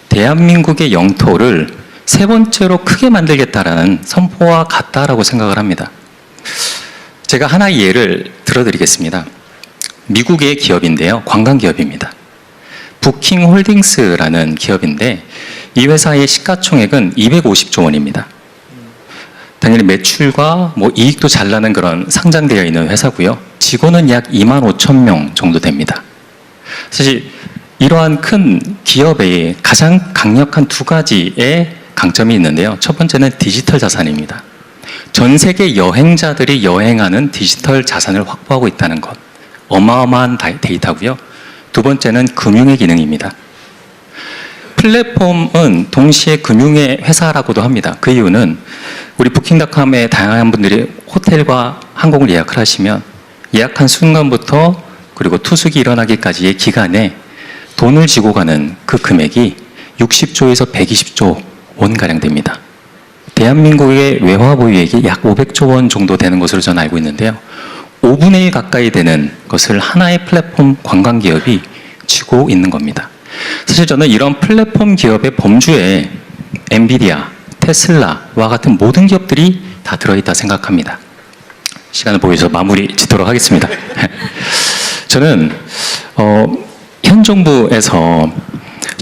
대한민국의 영토를 세 번째로 크게 만들겠다라는 선포와 같다라고 생각을 합니다. 제가 하나의 예를 들어드리겠습니다. 미국의 기업인데요. 관광 기업입니다. 부킹 홀딩스라는 기업인데 이 회사의 시가총액은 250조 원입니다. 당연히 매출과 뭐 이익도 잘 나는 그런 상장되어 있는 회사고요. 직원은 약 2만 5천 명 정도 됩니다. 사실 이러한 큰 기업의 가장 강력한 두 가지의 강점이 있는데요. 첫 번째는 디지털 자산입니다. 전 세계 여행자들이 여행하는 디지털 자산을 확보하고 있다는 것. 어마어마한 데이터고요. 두 번째는 금융의 기능입니다. 플랫폼은 동시에 금융의 회사라고도 합니다. 그 이유는 우리 부킹닷컴의 다양한 분들이 호텔과 항공을 예약을 하시면 예약한 순간부터 그리고 투숙이 일어나기까지의 기간에 돈을 지고 가는 그 금액이 60조에서 120조 원가량 됩니다. 대한민국의 외화 보유액이 약 500조 원 정도 되는 것으로 저는 알고 있는데요. 5분의 1 가까이 되는 것을 하나의 플랫폼 관광 기업이 쥐고 있는 겁니다. 사실 저는 이런 플랫폼 기업의 범주에 엔비디아, 테슬라와 같은 모든 기업들이 다 들어있다 생각합니다. 시간을 보여서 마무리 짓도록 하겠습니다. 저는 현 정부에서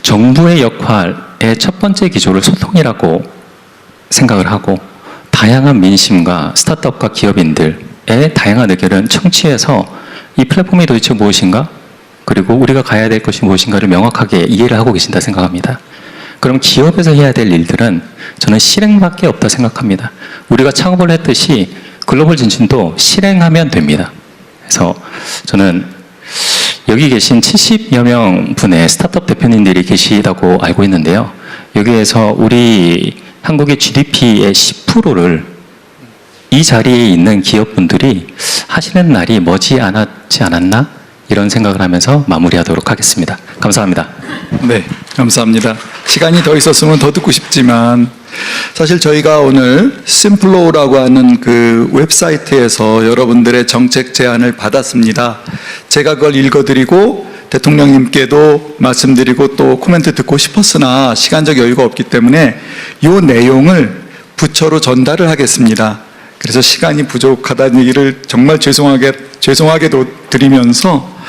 정부의 역할의 첫 번째 기조를 소통이라고 생각을 하고 다양한 민심과 스타트업과 기업인들의 다양한 의견을 청취해서 이 플랫폼이 도대체 무엇인가? 그리고 우리가 가야 될 것이 무엇인가를 명확하게 이해를 하고 계신다 생각합니다. 그럼 기업에서 해야 될 일들은 저는 실행밖에 없다 생각합니다. 우리가 창업을 했듯이 글로벌 진출도 실행하면 됩니다. 그래서 저는 여기 계신 70여 명 분의 스타트업 대표님들이 계시다고 알고 있는데요. 여기에서 우리 한국의 GDP의 10%를 이 자리에 있는 기업분들이 하시는 날이 머지 않았지 않았나? 이런 생각을 하면서 마무리하도록 하겠습니다. 감사합니다. 네, 감사합니다. 시간이 더 있었으면 더 듣고 싶지만 사실 저희가 오늘 심플로우라고 하는 그 웹사이트에서 여러분들의 정책 제안을 받았습니다. 제가 그걸 읽어드리고 대통령님께도 말씀드리고 또 코멘트 듣고 싶었으나 시간적 여유가 없기 때문에 이 내용을 부처로 전달을 하겠습니다. 그래서 시간이 부족하다는 얘기를 정말 죄송하게도 드리면서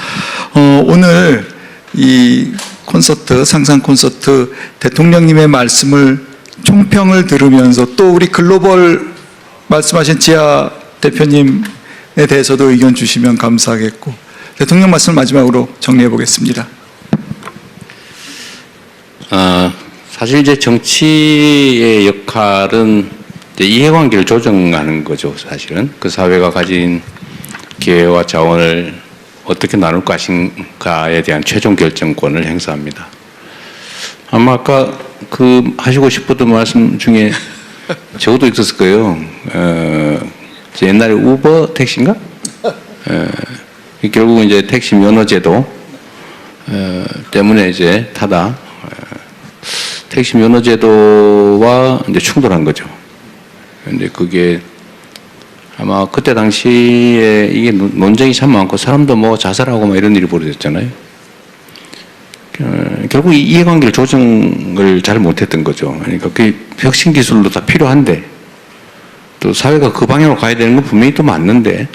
오늘 이 콘서트, 상상 콘서트 대통령님의 말씀을 총평을 들으면서 또 우리 글로벌 말씀하신 지아 대표님에 대해서도 의견 주시면 감사하겠고 대통령 말씀 마지막으로 정리해 보겠습니다. 사실 이제 정치의 역할은 이제 이해관계를 조정하는 거죠. 사실은 그 사회가 가진 기회와 자원을 어떻게 나눌 것인가에 대한 최종 결정권을 행사합니다. 아마 아까 그 하시고 싶었던 말씀 중에 저도 있었을 거예요. 옛날에 우버 택시인가? 결국은 이제 택시 면허제도 때문에 이제 타다 택시 면허제도와 이제 충돌한 거죠. 근데 그게 아마 그때 당시에 이게 논쟁이 참 많고 사람도 뭐 자살하고 막 이런 일이 벌어졌잖아요. 결국 이 이해관계를 조정을 잘 못했던 거죠. 그러니까 그 혁신 기술도 다 필요한데 또 사회가 그 방향으로 가야 되는 건 분명히 또 맞는데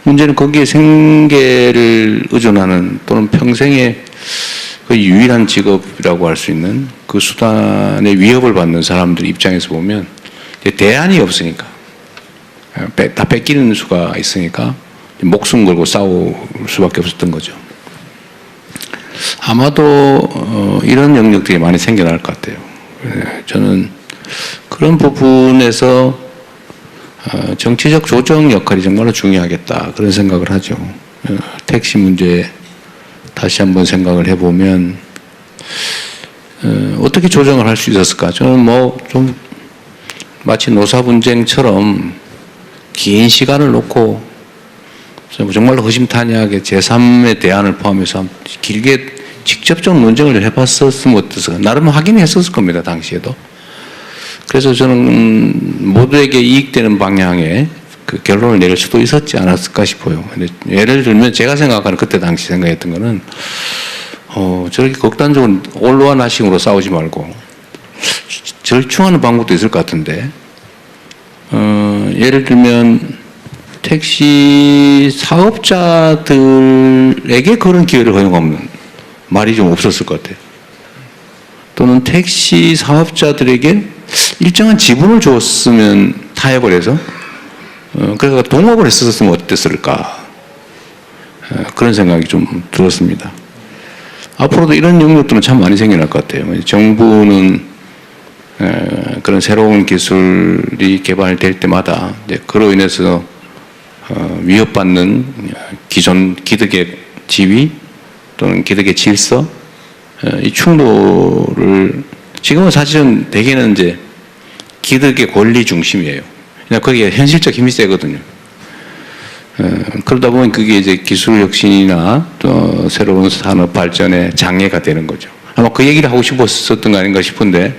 문제는 거기에 생계를 의존하는 또는 평생의 그 유일한 직업이라고 할 수 있는 그 수단의 위협을 받는 사람들 입장에서 보면 대안이 없으니까 다 뺏기는 수가 있으니까 목숨 걸고 싸울 수밖에 없었던 거죠. 아마도 이런 영역들이 많이 생겨날 것 같아요. 저는 그런 부분에서 정치적 조정 역할이 정말로 중요하겠다 그런 생각을 하죠. 택시 문제 다시 한번 생각을 해보면 어떻게 조정을 할 수 있었을까? 저는 뭐 좀 마치 노사 분쟁처럼 긴 시간을 놓고 정말로 허심탄회하게 제3의 대안을 포함해서 길게 직접적 논쟁을 해봤었으면 어땠을까? 나름 확인했었을 겁니다, 당시에도. 그래서 저는 모두에게 이익되는 방향의 그 결론을 내릴 수도 있었지 않았을까 싶어요. 근데 예를 들면 제가 생각하는 그때 당시 생각했던 거는 저렇게 극단적으로 올로와 나싱으로 싸우지 말고 절충하는 방법도 있을 것 같은데 예를 들면 택시 사업자들에게 그런 기회를 허용하면 말이 좀 없었을 것 같아요. 또는 택시 사업자들에게 일정한 지분을 줬으면 타협을 해서 그래서 동업을 했었으면 어땠을까 그런 생각이 좀 들었습니다. 앞으로도 이런 영역들은 참 많이 생겨날 것 같아요. 정부는 그런 새로운 기술이 개발될 때마다 이제 그로 인해서 위협받는 기존 기득의 지위 또는 기득의 질서 이 충돌을 지금은 사실은 대개는 이제 기득의 권리 중심이에요. 그냥 거기에 현실적 힘이 세거든요. 그러다 보면 그게 이제 기술 혁신이나 또 새로운 산업 발전에 장애가 되는 거죠. 아마 그 얘기를 하고 싶었었던 거 아닌가 싶은데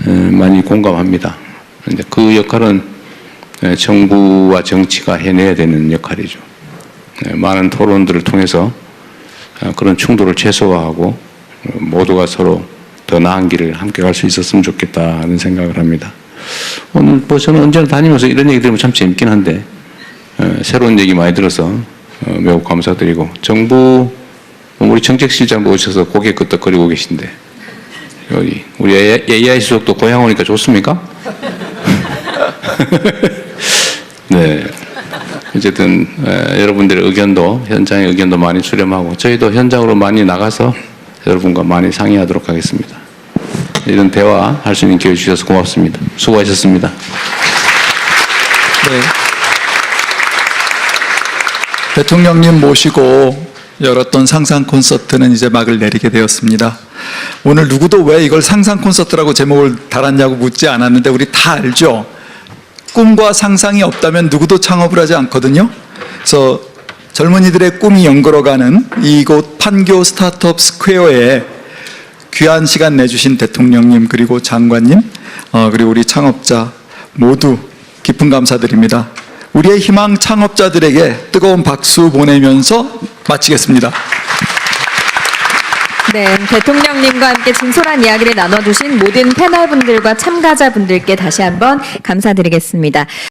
많이 공감합니다. 근데 그 역할은 정부와 정치가 해내야 되는 역할이죠. 많은 토론들을 통해서 그런 충돌을 최소화하고 모두가 서로 더 나은 길을 함께 갈 수 있었으면 좋겠다는 생각을 합니다. 오늘 뭐 저는 언제나 다니면서 이런 얘기 들으면 참 재밌긴 한데 새로운 얘기 많이 들어서 매우 감사드리고 정부 우리 정책실장도 오셔서 고개 끄덕거리고 계신데 여기 우리 AI 수석도 고향 오니까 좋습니까? 네. 어쨌든 여러분들의 의견도 현장의 의견도 많이 수렴하고 저희도 현장으로 많이 나가서 여러분과 많이 상의하도록 하겠습니다. 이런 대화 할 수 있는 기회 주셔서 고맙습니다. 수고하셨습니다. 네. 대통령님 모시고 열었던 상상 콘서트는 이제 막을 내리게 되었습니다. 오늘 누구도 왜 이걸 상상 콘서트라고 제목을 달았냐고 묻지 않았는데 우리 다 알죠? 꿈과 상상이 없다면 누구도 창업을 하지 않거든요. 그래서 젊은이들의 꿈이 연걸어가는 이곳 판교 스타트업 스퀘어에 귀한 시간 내주신 대통령님 그리고 장관님 그리고 우리 창업자 모두 깊은 감사드립니다. 우리의 희망 창업자들에게 뜨거운 박수 보내면서 마치겠습니다. 네, 대통령님과 함께 진솔한 이야기를 나눠주신 모든 패널분들과 참가자분들께 다시 한번 감사드리겠습니다.